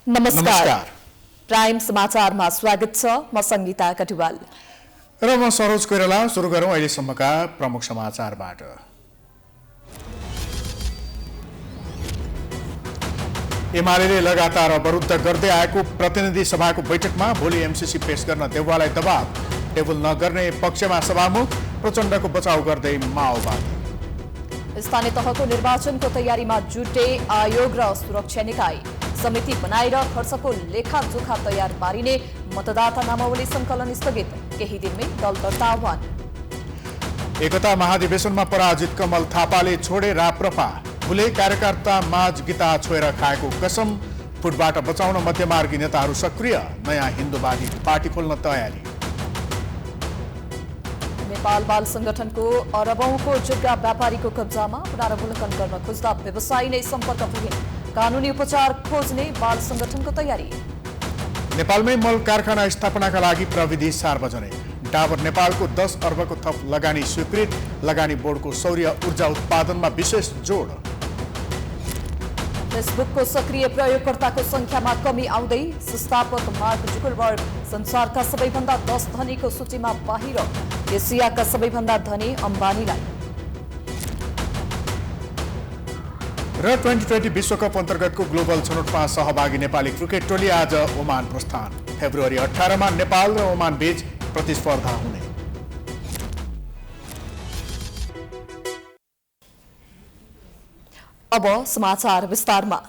नमस्कार। प्राइम समाचारमा स्वागत छ। म संगीता कटुवाल र म सरोज कोइराला। सुरु गरौं अहिलेसम्मका प्रमुख समाचारबाट। एमाले लगातार अवरुद्ध गर्दै आएको प्रतिनिधि सभाको बैठकमा भोलि एमसीसी पेश गर्न देउवालाई दबाव। टेबल नगर्ने पक्षमा सभामुख, प्रचण्डको बचाउ गर्दै माओवादी। स्थानीय तहको निर्वाचनको तयारीमा जुटे आयोग र सुरक्षा निकाय। समिति बनाएर खर्चको लेखाजोखा तयार पारिने। मतदाता नामावली संकलन स्थगित। केही दिनमै दल दर्ता आह्वान। एकता महाधिवेशनमा पराजित कमल थापाले छोडे राप्रपा। भुले कार्यकर्ता माझ गीता छोएर खाएको कसम। फुटबाट बचाउन मध्यमार्गी नेताहरू सक्रिय। नयाँ हिन्दूवादी पार्टी खोल्न तयारी। नेपाल बाल संगठनको अरबौंको जग्गा व्यापारीको कब्जामा। पुनरावलोकन गर्न खोज्दा व्यवसायी नै सम्पर्कविहीन। कानूनी उपचार खोज्ने बाल संगठनको तयारी। नेपालमै मल कारखाना स्थापनाका लागि प्रविधि सार्वजनिक। डाबर नेपालको 10 अर्बको थप लगानी स्वीकृत। लगानी बोर्डको सौर्य ऊर्जा उत्पादनमा विशेष जोड। फेसबुकको सक्रिय प्रयोगकर्ताको संख्यामा कमी आउँदै। संस्थापक मार्क जुकरबर्ग संसारका सबैभन्दा 10 धनीको सूचीमा बाहिर। एसियाका सबैभन्दा धनी अम्बानीलाई। र 2020 विश्वकप अन्तर्गतको ग्लोबल छनौटमा सहभागी नेपाली क्रिकेट टोली आज ओमान प्रस्थान। फेब्रुअरी 18 मा नेपाल र ओमान बीच प्रतिस्पर्धा हुने। अब समाचार विस्तारमा।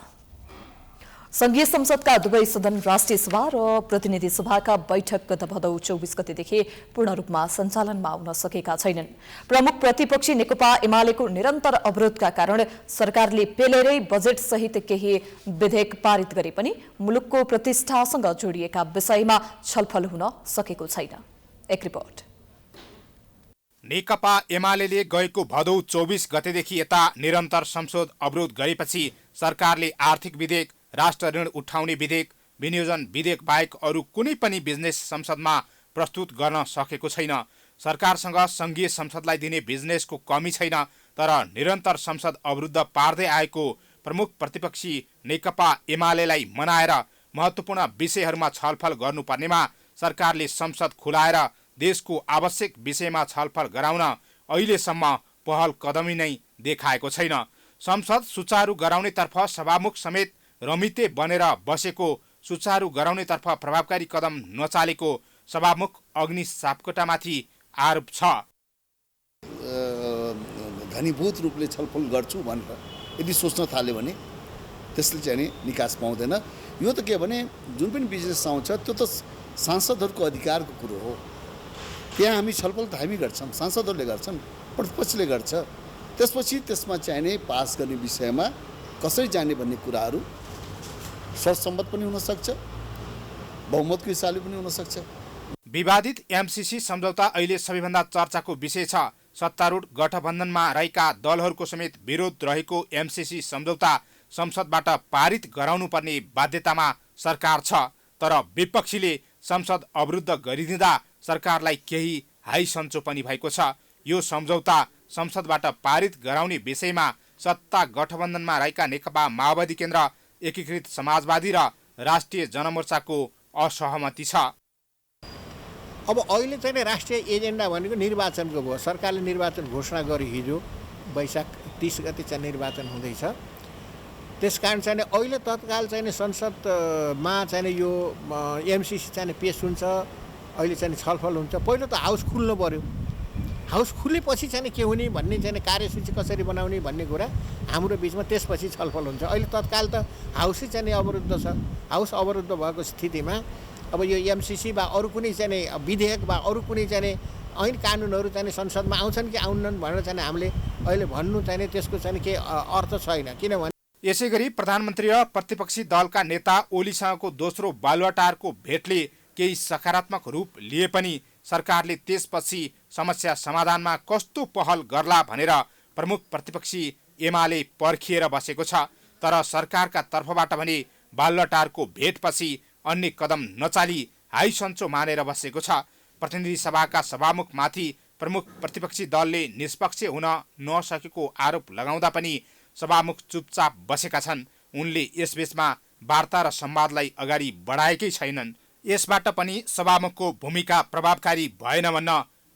संघीय संसदका दुवै सदन राष्ट्रिय सभा र प्रतिनिधि सभाका बैठक गत भदौ 24 गतेदेखि पूर्ण रूपमा सञ्चालनमा आउन सकेका छैनन्। प्रमुख प्रतिपक्षी नेकपा एमालेको निरन्तर अवरोधका कारण सरकारले पेलेरै बजेट सहित केही विधेयक पारित गरे पनि मुलुकको प्रतिष्ठासँग जोडिएका विषयमा छलफल हुन सकेको छैन। एक रिपोर्ट। नेकपा एमालेले गएको भदौ 24 गतेदेखि यता निरन्तर संसद अवरोध गरेपछि सरकारले आर्थिक विधेयक, राष्ट्र ऋण उठाउने विधेयक, विनियोजन विधेयक बाहेक अरू कुनै पनि बिजनेस संसदमा प्रस्तुत गर्न सकेको छैन। सरकारसँग संघीय संसदलाई दिने बिजनेसको कमी छैन, तर निरन्तर संसद अवरुद्ध पार्दै आएको प्रमुख प्रतिपक्षी नेकपा एमालेलाई मनाएर महत्त्वपूर्ण विषयहरूमा छलफल गर्नुपर्नेमा सरकारले संसद खुलाएर देशको आवश्यक विषयमा छलफल गराउन अहिलेसम्म पहल कदमी नै देखाएको छैन। संसद सुचारू गराउनेतर्फ सभामुख समेत रमिते बनेर बसेको, सुचारू गराउनेतर्फ प्रभावकारी कदम नचालेको सभामुख अग्नि सापकोटामाथि आरोप छ। घनीभूत रूपले छलफल गर्छु भनेर यदि सोच्न थाल्यो भने त्यसले चाहिँ निकास पाउँदैन। यो त के भने जुन पनि बिजनेस आउँछ त्यो त सांसदहरूको अधिकारको कुरो हो। त्यहाँ हामी छलफल त हामी गर्छौँ, सांसदहरूले गर्छन्, प्रतिपक्षले गर्छ। त्यसपछि त्यसमा चाहिने पास गर्ने विषयमा कसरी जाने भन्ने कुराहरू सर्वसम्मत पनि हुन सक्छ, बहुमतको हिसाबले पनि हुन सक्छ। विवादित एमसीसी सम्झौता अहिले सबैभन्दा चर्चाको विषय छ। सत्तारूढ गठबन्धनमा रहेका दलहरूको समेत विरोध रहेको एमसीसी सम्झौता संसदबाट पारित गराउनुपर्ने बाध्यतामा सरकार छ। तर विपक्षीले संसद अवरुद्ध गरिदिँदा सरकारलाई केही हाई सन्चो पनि भएको छ। यो सम्झौता संसदबाट पारित गराउने विषयमा सत्ता गठबन्धनमा रहेका नेकपा माओवादी केन्द्र, एकीकृत समाजवादी र राष्ट्रिय जनमोर्चाको असहमति छ। अब अहिले चाहिँ राष्ट्रिय एजेन्डा भनेको निर्वाचनको भयो। सरकारले निर्वाचन घोषणा गर्यो हिजो वैशाख 30 गते चाहिँ निर्वाचन हुँदैछ। त्यसकारण चाहिँ अहिले तत्काल चाहिँ संसदमा चाहिँ यो एमसीसी चाहिँ पेश हुन्छ, अहिले चाहिँ छलफल हुन्छ। पहिलो त हाउस खुल्नु पर्यो। हाउस खुलेपछि चाहिँ के हुने भन्ने चाहिँ कार्यसूची कसरी बनाउने भन्ने कुरा हाम्रो बिचमा त्यसपछि छलफल हुन्छ। अहिले तत्काल त हाउसै चाहिँ अवरुद्ध छ। हाउस अवरुद्ध भएको स्थितिमा अब यो एमसीसी वा अरू कुनै चाहिँ विधेयक वा अरू कुनै चाहिँ ऐन कानुनहरू चाहिँ संसदमा आउँछन् कि आउन्नन् भनेर चाहिँ हामीले अहिले भन्नु चाहिँ त्यसको चाहिँ के अर्थ छैन। किनभने यसैगरी प्रधानमन्त्री र प्रतिपक्षी दलका नेता ओलीसँगको दोस्रो बालुवाटारको भेटले केही सकारात्मक रूप लिए पनि सरकारले त्यसपछि समस्या समाधानमा कस्तो पहल गर्ला भनेर प्रमुख प्रतिपक्षी एमाले पर्खिएर बसेको छ। तर सरकारका तर्फबाट भने बालुवाटारको भेटपछि अन्य कदम नचाली हाई सन्चो मानेर बसेको छ। प्रतिनिधि सभाका सभामुखमाथि प्रमुख प्रतिपक्षी दलले निष्पक्ष हुन नसकेको आरोप लगाउँदा पनि सभामुख चुपचाप बसेका छन्। उनले यसबीचमा वार्ता र संवादलाई अगाडि बढाएकै छैनन्। यसबाट पनि सभामुखको भूमिका प्रभावकारी भएन भन्न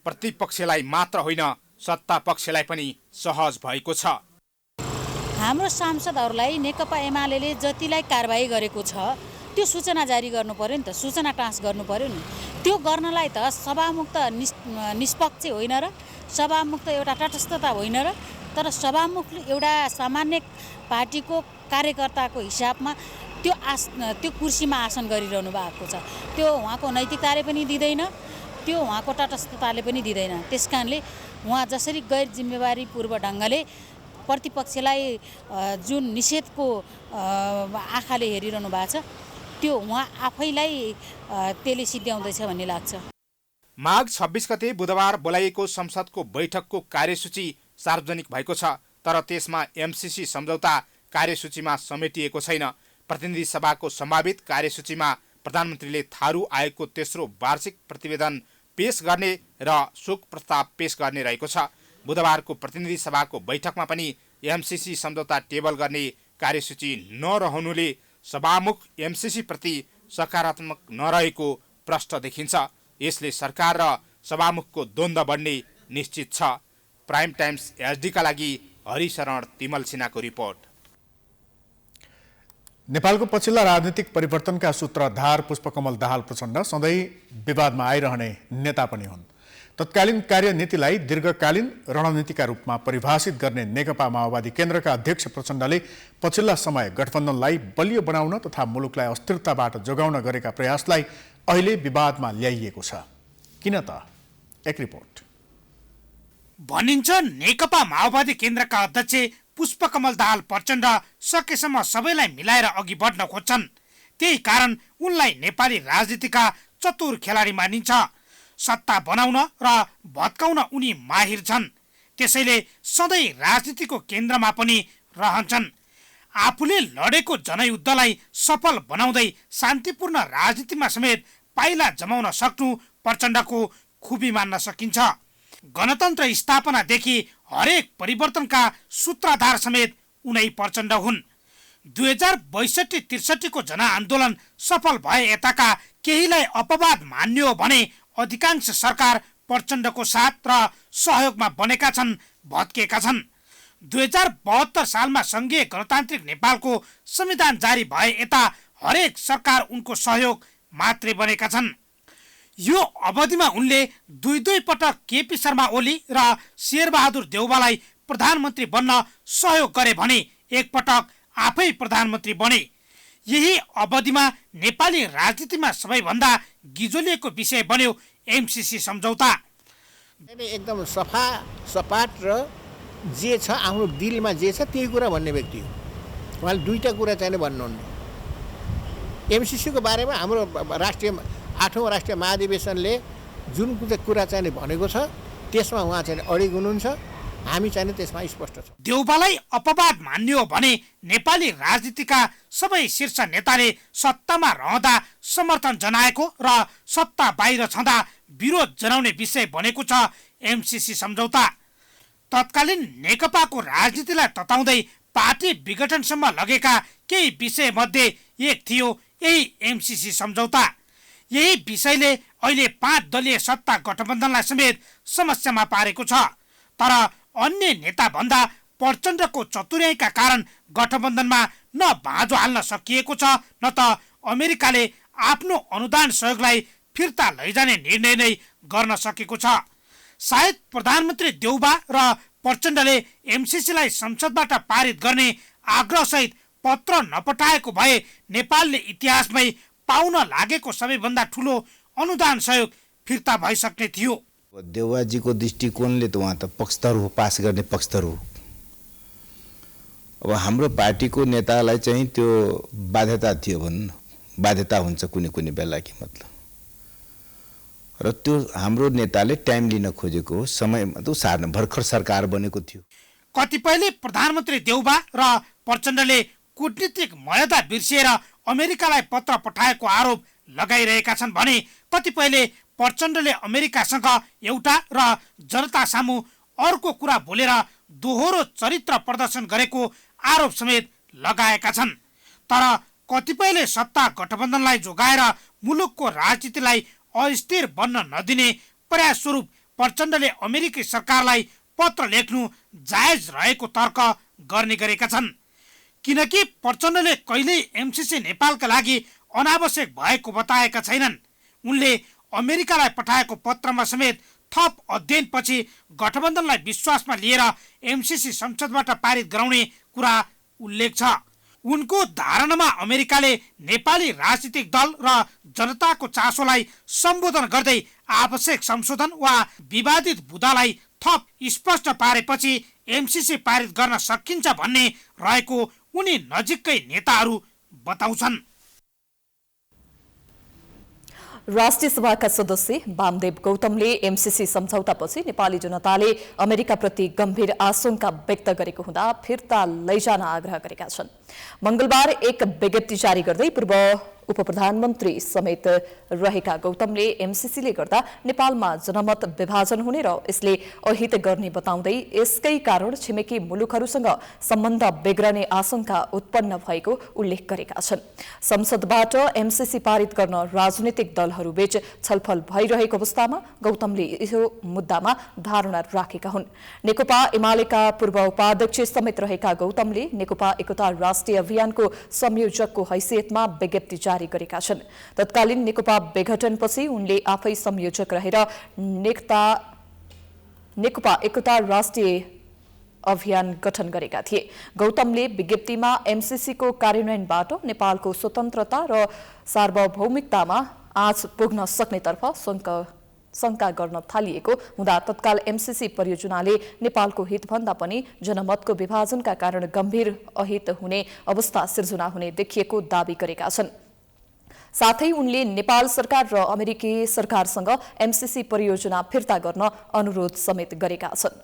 प्रतिपक्षलाई मात्र होइन सत्ता पक्षलाई पनि सहज भएको छ। हाम्रो सांसदहरूलाई नेकपा एमाले जतिलाई कारबाही गरेको छ त्यो सूचना जारी गर्नु पर्यो नि त, सूचना ट्रान्स गर्नु पर्यो नि। त्यो गर्नलाई त सभामुख त निष्पक्ष होइन र, सभामुख त एउटा तटस्थता होइन र, तर सभामुखले एउटा सामान्य पार्टीको कार्यकर्ताको हिसाबमा त्यो कुर्सीमा आसन गरिरहनु भएको छ। त्यो उहाँको नैतिकताले पनि दिँदैन, त्यो उहाँको तटस्थताले पनि दिँदैन। त्यस कारणले उहाँ जसरी गैर जिम्मेवारीपूर्व ढङ्गले प्रतिपक्षलाई जुन निषेधको आँखाले हेरिरहनु भएको छ त्यो उहाँ आफैलाई त्यसले सिद्ध्याउँदैछ भन्ने लाग्छ। माघ 26 गते बुधबार बोलाइएको संसदको बैठकको कार्यसूची सार्वजनिक भएको छ, तर त्यसमा एमसीसी सम्झौता कार्यसूचीमा समेटिएको छैन। प्रतिनिधि सभाको सम्भावित कार्यसूचीमा प्रधानमन्त्रीले थारू आयोगको तेस्रो वार्षिक प्रतिवेदन पेश गर्ने र शोक प्रस्ताव पेश गर्ने रहेको छ। बुधबारको प्रतिनिधि सभाको बैठकमा पनि एमसीसी सम्झौता टेबल गर्ने कार्यसूची नरहनुले सभामुख एमसीसी प्रति सकारात्मक नरहेको प्रश्न देखिन्छ। यसले सरकार र सभामुखको द्वन्द्व बढ्ने निश्चित छ। प्राइम टाइम्स एचडीका लागि हरिशरण तिमल सिन्हाको रिपोर्ट। नेपालको पछिल्ला राजनीतिक परिवर्तनका सूत्रधार पुष्पकमल दाहाल प्रचण्ड सधैँ विवादमा आइरहने नेता पनि हुन्। तत्कालीन कार्यनीतिलाई दीर्घकालीन रणनीतिका रूपमा परिभाषित गर्ने नेकपा माओवादी केन्द्रका अध्यक्ष प्रचण्डले पछिल्ला समय गठबन्धनलाई बलियो बनाउन तथा मुलुकलाई अस्थिरताबाट जोगाउन गरेका प्रयासलाई अहिले विवादमा ल्याइएको छ। किन त? एक रिपोर्ट। भनिन्छ नेकपा माओवादी केन्द्रका अध्यक्ष पुष्पकमल दाहाल प्रचण्ड सकेसम्म सबैलाई मिलाएर अघि बढ्न खोज्छन्। त्यही कारण उनलाई नेपाली राजनीतिका चतुर खेलाडी मानिन्छ। सत्ता बनाउन र भत्काउन उनी माहिर छन्। त्यसैले सधैँ राजनीतिको केन्द्रमा पनि रहन्छन्। आफूले लडेको जनयुद्धलाई सफल बनाउँदै शान्तिपूर्ण राजनीतिमा समेत पाइला जमाउन सक्नु प्रचण्डको खुबी मान्न सकिन्छ। गणतन्त्र स्थापनादेखि हरेक परिवर्तनका सूत्रधार समेत उनै प्रचण्ड हुन्। 2062-63 को जनआन्दोलन सफल भए यताका केहीलाई अपवाद मान्यो भने अधिकांश सरकार प्रचण्डको साथ र सहयोगमा बनेका छन्, भत्केका छन्। 2072 सालमा संघीय गणतान्त्रिक नेपालको संविधान जारी भए यता हरेक सरकार उनको सहयोग मात्रै बनेका छन्। यो अवधिमा उनले दुई पटक केपी शर्मा ओली र शेरबहादुर देउवालाई प्रधानमन्त्री बन्न सहयोग गरे भने एकपटक आफै प्रधानमन्त्री बने। यही अवधिमा नेपाली राजनीतिमा सबैभन्दा गिजोलिएको विषय बन्यो एमसीसी सम्झौता। एकदम सफा सपाट र जे छ आफ्नो दिलमा जे छ त्यही कुरा भन्ने व्यक्ति हो। उहाँले दुईटा कुरा चाहिँ भन्नुहुन्न। एमसीसीको बारेमा हाम्रो आठौँ राष्ट्रिय महाधिवेशनले जुन कुरा चाहिँ भनेको छ त्यसमा उहाँ चाहिँ अडिग हुनुहुन्छ। हामी चाहिँ त्यसमा स्पष्ट छ। देउवालाई अपवाद मान्यो भने नेपाली राजनीतिका सबै शीर्ष नेताले सत्तामा रहँदा समर्थन जनाएको र सत्ता बाहिर छँदा विरोध जनाउने विषय बनेको छ एमसीसी सम्झौता। तत्कालीन नेकपाको राजनीतिलाई तताउँदै पार्टी विघटनसम्म लगेका केही विषय मध्ये एक थियो यही एमसीसी सम्झौता। यही विषयले अहिले 5 दलीय सत्ता गठबन्धनलाई समेत समस्यामा पारेको छ। तर अन्य नेता भन्दा प्रचण्डको चतुर्याइका कारण गठबन्धनमा न बाँझो हाल्न सकिएको छ न त अमेरिकाले आफ्नो अनुदान सहयोगलाई फिर्ता लैजाने निर्णय नै गर्न सकेको छ। सायद प्रधानमन्त्री देउबा र प्रचण्डले एमसीसीलाई संसदबाट पारित गर्ने आग्रहसहित पत्र नपठाएको भए नेपालले इतिहासमै पाउन लागेको सबैभन्दा ठुलो अनुदान सहयोग फिर्ता भइसक्ने थियो। देउवाजीको दृष्टिकोणले त उहाँ त पक्षधर हो, पास गर्ने पक्षधर हो। अब हाम्रो पार्टीको नेतालाई चाहिँ त्यो बाध्यता थियो भन्नु, बाध्यता हुन्छ कुनै बेला कि मतलब, र त्यो हाम्रो नेताले टाइम लिन खोजेको हो, समयमा त सार्न भर्खर सरकार बनेको थियो। कतिपयले प्रधानमन्त्री देउबा र प्रचण्डले कूटनीतिक मर्यादा बिर्सिएर अमेरिकालाई पत्र पठाएको आरोप लगाइरहेका छन् भने कतिपयले प्रचण्डले अमेरिकासँग एउटा र जनता सामु अर्को कुरा बोलेर दोहोरो चरित्र प्रदर्शन गरेको आरोप समेत लगाएका छन्। तर कतिपयले सत्ता गठबन्धनलाई जोगाएर मुलुकको राजनीतिलाई अस्थिर बन्न नदिने प्रयास स्वरूप प्रचण्डले अमेरिकी सरकारलाई पत्र लेख्नु जायज रहेको तर्क गर्ने गरेका छन्। किनकि प्रचण्डले कहिल्यै एमसीसी नेपालका लागि अनावश्यक भएको बताएका छैनन्। उनले अमेरिकालाई पठाएको पत्रमा समेत थप अध्ययनपछि गठबन्धनलाई विश्वासमा लिएर एमसीसी संसदबाट पारित गराउने कुरा उल्लेख छ। उनको धारणामा अमेरिकाले नेपाली राजनीतिक दल र जनताको चासोलाई सम्बोधन गर्दै आवश्यक संशोधन वा विवादित बुदालाई थप स्पष्ट पारेपछि एमसीसी पारित गर्न सकिन्छ भन्ने रहेको उनी नजिकै नेताहरू बताउँछन्। राष्ट्रिय सभाका सदस्य वामदेव गौतमले एमसीसी सम्झौतापछि नेपाली जनताले अमेरिकाप्रति गम्भीर आशंका व्यक्त गरेको हुँदा फिर्ता लैजान आग्रह गरेका छन्। मंगलबार एक विज्ञप्ति जारी गर्दै पूर्व उपप्रधानमन्त्री समेत रहेका गौतमले एमसीसीले गर्दा नेपालमा जनमत विभाजन हुने र यसले अहित गर्ने बताउँदै यसकै कारण छिमेकी मुलुकहरूसँग सम्बन्ध बिग्रने आशंका उत्पन्न भएको उल्लेख गरेका छन्। संसदबाट एमसीसी पारित गर्न राजनीतिक दलहरूबीच छलफल भइरहेको अवस्थामा गौतमले यो मुद्दामा धारणा राखेका हुन्। नेकपा एमालेका पूर्व उपाध्यक्ष समेत रहेका गौतमले नेकपा एकता राष्ट्रिय अभियानको संयोजकको हैसियतमा विज्ञप्ति जारी गरेका छन्। तत्कालीन नेकपा विघटनपछि उनले आफै संयोजक रहेर नेकपा एकता राष्ट्रिय अभियान गठन गरेका थिए। गौतमले विज्ञप्तिमा एमसीसीको कार्यान्वयनबाट नेपालको स्वतन्त्रता र सार्वभौमिकतामा आँच पुग्न सक्नेतर्फ शंका गर्न थालिएको हुँदा तत्काल एमसीसी परियोजनाले नेपालको हितभन्दा पनि जनमतको विभाजनका कारण गम्भीर अहित हुने अवस्था सिर्जना हुने देखिएको दावी गरेका छन्। साथै उनले नेपाल सरकार र अमेरिकी सरकारसँग एमसीसी परियोजना फिर्ता गर्न अनुरोध समेत गरेका छन्।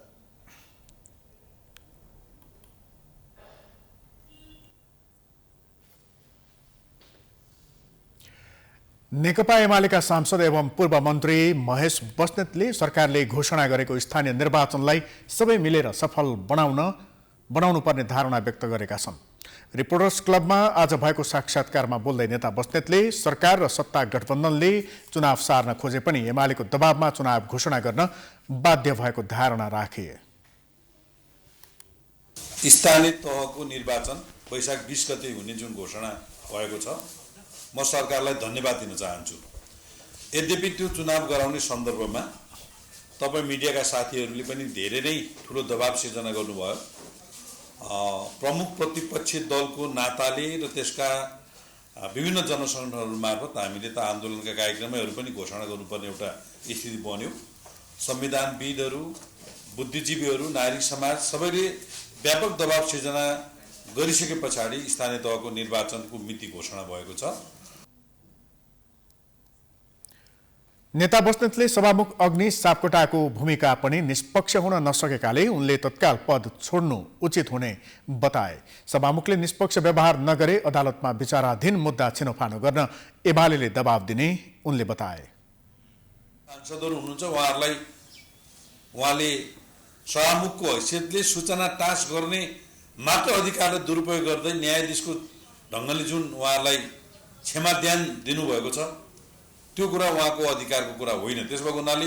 नेकपा एमालेका सांसद एवं पूर्व मन्त्री महेश बस्नेतले सरकारले घोषणा गरेको स्थानीय निर्वाचनलाई सबै मिलेर सफल बनाउनु पर्ने धारणा व्यक्त गरेका छन्। रिपोर्टर्स क्लबमा आज भएको साक्षात्कारमा बोल्दै नेता बस्नेतले सरकार र सत्ता गठबन्धनले चुनाव सार्न खोजे पनि एमालेको दबावमा चुनाव घोषणा गर्न बाध्य भएको धारणा राखे। स्थानीय तहको निर्वाचन वैशाख 20 गते हुने जुन घोषणा भएको छ, म सरकारलाई धन्यवाद दिन चाहन्छु। यद्यपि त्यो चुनाव गराउने सन्दर्भमा तपाईँ मिडियाका साथीहरूले पनि धेरै नै ठुलो दबाव सिर्जना गर्नुभयो। प्रमुख प्रतिपक्षी दलको नाताले र त्यसका विभिन्न जनसङ्गठनहरू मार्फत हामीले त आन्दोलनका कार्यक्रमहरू पनि घोषणा गर्नुपर्ने एउटा स्थिति बन्यो। संविधानविदहरू, बुद्धिजीवीहरू, नागरिक समाज सबैले व्यापक दबाव सिर्जना गरिसके पछाडि स्थानीय तहको निर्वाचनको मिति घोषणा भएको छ। नेता बस्नेतले सभामुख अग्नि सापकोटाको भूमिका पनि निष्पक्ष हुन नसकेकाले उनले तत्काल पद छोड्नु उचित हुने बताए। सभामुखले निष्पक्ष व्यवहार नगरे अदालतमा विचाराधीन मुद्दा छिनोफानो गर्न एमालेले दबाव दिने उनले बताए। सांसदहरू हुनुहुन्छ, उहाँले सभामुखको हैसियतले सूचना टाँस गर्ने मात्र अधिकारलाई दुरुपयोग गर्दै न्यायाधीशको ढङ्गले जुन उहाँलाई क्षमादान दिनुभएको छ, त्यो कुरा उहाँको अधिकारको कुरा होइन। त्यसो भएको हुनाले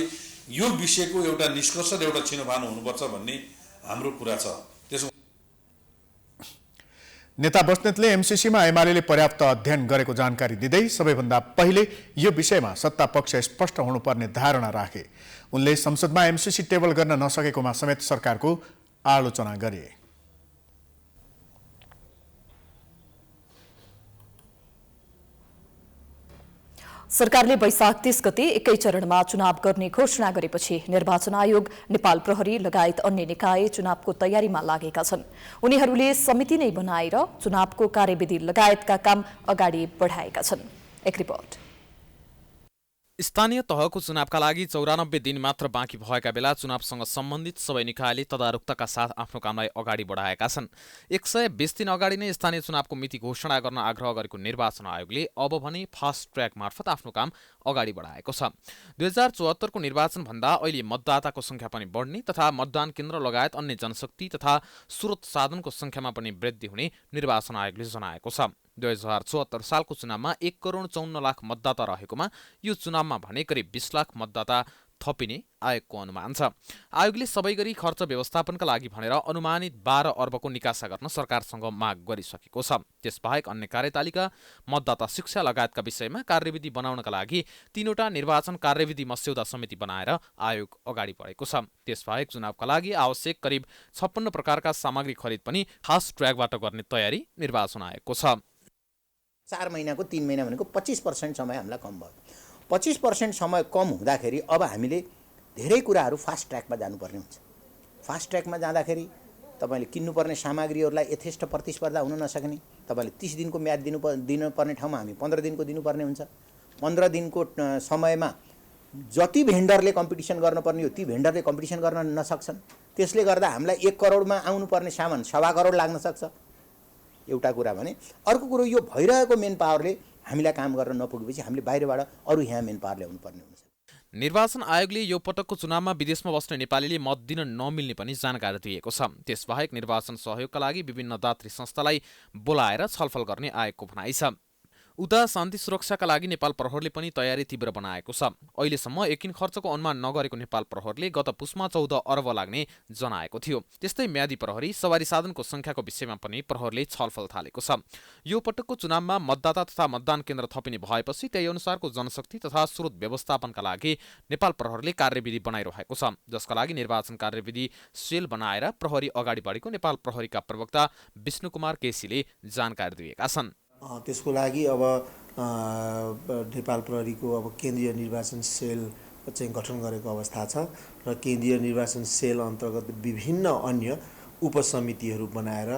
यो विषयको एउटा निष्कर्ष र एउटा छिनोफानो हुनुपर्छ भन्ने हाम्रो कुरा छ। त्यसो नेता बस्नेतले एमसीसीमा एमालेले पर्याप्त अध्ययन गरेको जानकारी दिँदै सबैभन्दा पहिले यो विषयमा सत्ता पक्ष स्पष्ट हुनुपर्ने धारणा राखे। उनले संसदमा एमसीसी टेबल गर्न नसकेकोमा समेत सरकारको आलोचना गरे। सरकारले वैशाख 30 गते एकै चरणमा चुनाव गर्ने घोषणा गरेपछि निर्वाचन आयोग, नेपाल प्रहरी लगायत अन्य निकाय चुनावको तयारीमा लागेका छन्। उनीहरूले समिति नै बनाएर चुनावको कार्यविधि लगायतका काम अगाडि बढाएका छन्। एक रिपोर्ट। स्थानीय तहको चुनावका लागि 94 दिन मात्र बाँकी भएका बेला चुनावसँग सम्बन्धित सबै निकायले तदारुकताका साथ आफ्नो कामलाई अगाडि बढाएका छन्। 120 दिन अगाडि नै स्थानीय चुनावको मिति घोषणा गर्न आग्रह गरेको निर्वाचन आयोगले अब भने फास्ट ट्र्याक मार्फत आफ्नो काम अगाडि बढाएको छ। 2074 को निर्वाचन भन्दा अहिले मतदाताको संख्या पनि बढ्ने तथा मतदान केन्द्र लगायत अन्य जनशक्ति तथा स्रोत साधनको संख्यामा पनि वृद्धि हुने निर्वाचन आयोगले जनाएको छ। 2074 सालको चुनावमा 1,54,00,000 मतदाता रहेकोमा यो चुनावमा भने करिब 20 लाख मतदाता थपिने आयोगको अनुमान छ। आयोगले सबै गरी खर्च व्यवस्थापनका लागि भनेर अनुमानित 12 अर्बको निकासा गर्न सरकारसँग माग गरिसकेको छ। त्यसबाहेक अन्य कार्यतालिका, मतदाता शिक्षा लगायतका विषयमा कार्यविधि बनाउनका लागि 3वटा निर्वाचन कार्यविधि मस्यौदा समिति बनाएर आयोग अगाडि बढेको छ। त्यसबाहेक चुनावका लागि आवश्यक करिब 56 प्रकारका सामग्री खरिद पनि फास्ट ट्र्याकबाट गर्ने तयारी निर्वाचन आयोगको छ। 4 महिनाको 3 महिना भनेको 25% समय हामीलाई कम भयो। 25% समय कम हुँदाखेरि अब हामीले धेरै कुराहरू फास्ट ट्र्याकमा जानुपर्ने हुन्छ। फास्ट ट्र्याकमा जाँदाखेरि तपाईँले किन्नुपर्ने सामग्रीहरूलाई यथेष्ट प्रतिस्पर्धा हुन नसक्ने, तपाईँले 30 दिनको म्याद दिनुपर्ने ठाउँमा हामी 15 दिनको दिनुपर्ने हुन्छ। 15 दिनको समयमा जति भेन्डरले कम्पिटिसन गर्नुपर्ने हो ती भेन्डरले कम्पिटिसन गर्न नसक्छन्। त्यसले गर्दा हामीलाई 1 करोडमा आउनुपर्ने सामान 1.25 करोड लाग्न सक्छ, एउटा कुरा भने। अर्को कुरो, यो भइरहेको मेन पावरले हामीलाई काम गर्न नपुगेपछि हामीले बाहिरबाट अरू यहाँ मेन पावर ल्याउनु पर्ने हुन्छ। निर्वाचन आयोगले यो पटकको चुनावमा विदेशमा बस्ने नेपालीले मत दिन नमिल्ने पनि जानकारी दिएको छ। त्यसबाहेक निर्वाचन सहयोगका लागि विभिन्न दात्री संस्थालाई बोलाएर छलफल गर्ने आयोगको भनाइ छ। उता शान्ति सुरक्षाका लागि नेपाल प्रहरीले पनि तयारी तीव्र बनाएको छ। अहिलेसम्म एकिन खर्चको अनुमान नगरेको नेपाल प्रहरीले गत पुसमा 14 अर्ब लाग्ने जनाएको थियो। त्यस्तै म्यादी प्रहरी, सवारी साधनको संख्याको विषयमा पनि प्रहरीले छलफल थालेको छ। यो पटकको चुनावमा मतदाता तथा मतदान केन्द्र थपिने भएपछि त्यही अनुसारको जनशक्ति तथा स्रोत व्यवस्थापनका लागि नेपाल प्रहरीले कार्यविधि बनाइरहेको छ, जसका लागि निर्वाचन कार्यविधि सेल बनाएर प्रहरी अगाडि बढेको नेपाल प्रहरीका प्रवक्ता विष्णुकुमार केसीले जानकारी दिएका छन्। त्यसको लागि अब नेपाल प्रहरीको अब केन्द्रीय निर्वाचन सेल चाहिँ गठन गरेको अवस्था छ र केन्द्रीय निर्वाचन सेल अन्तर्गत विभिन्न अन्य उपसमितिहरू बनाएर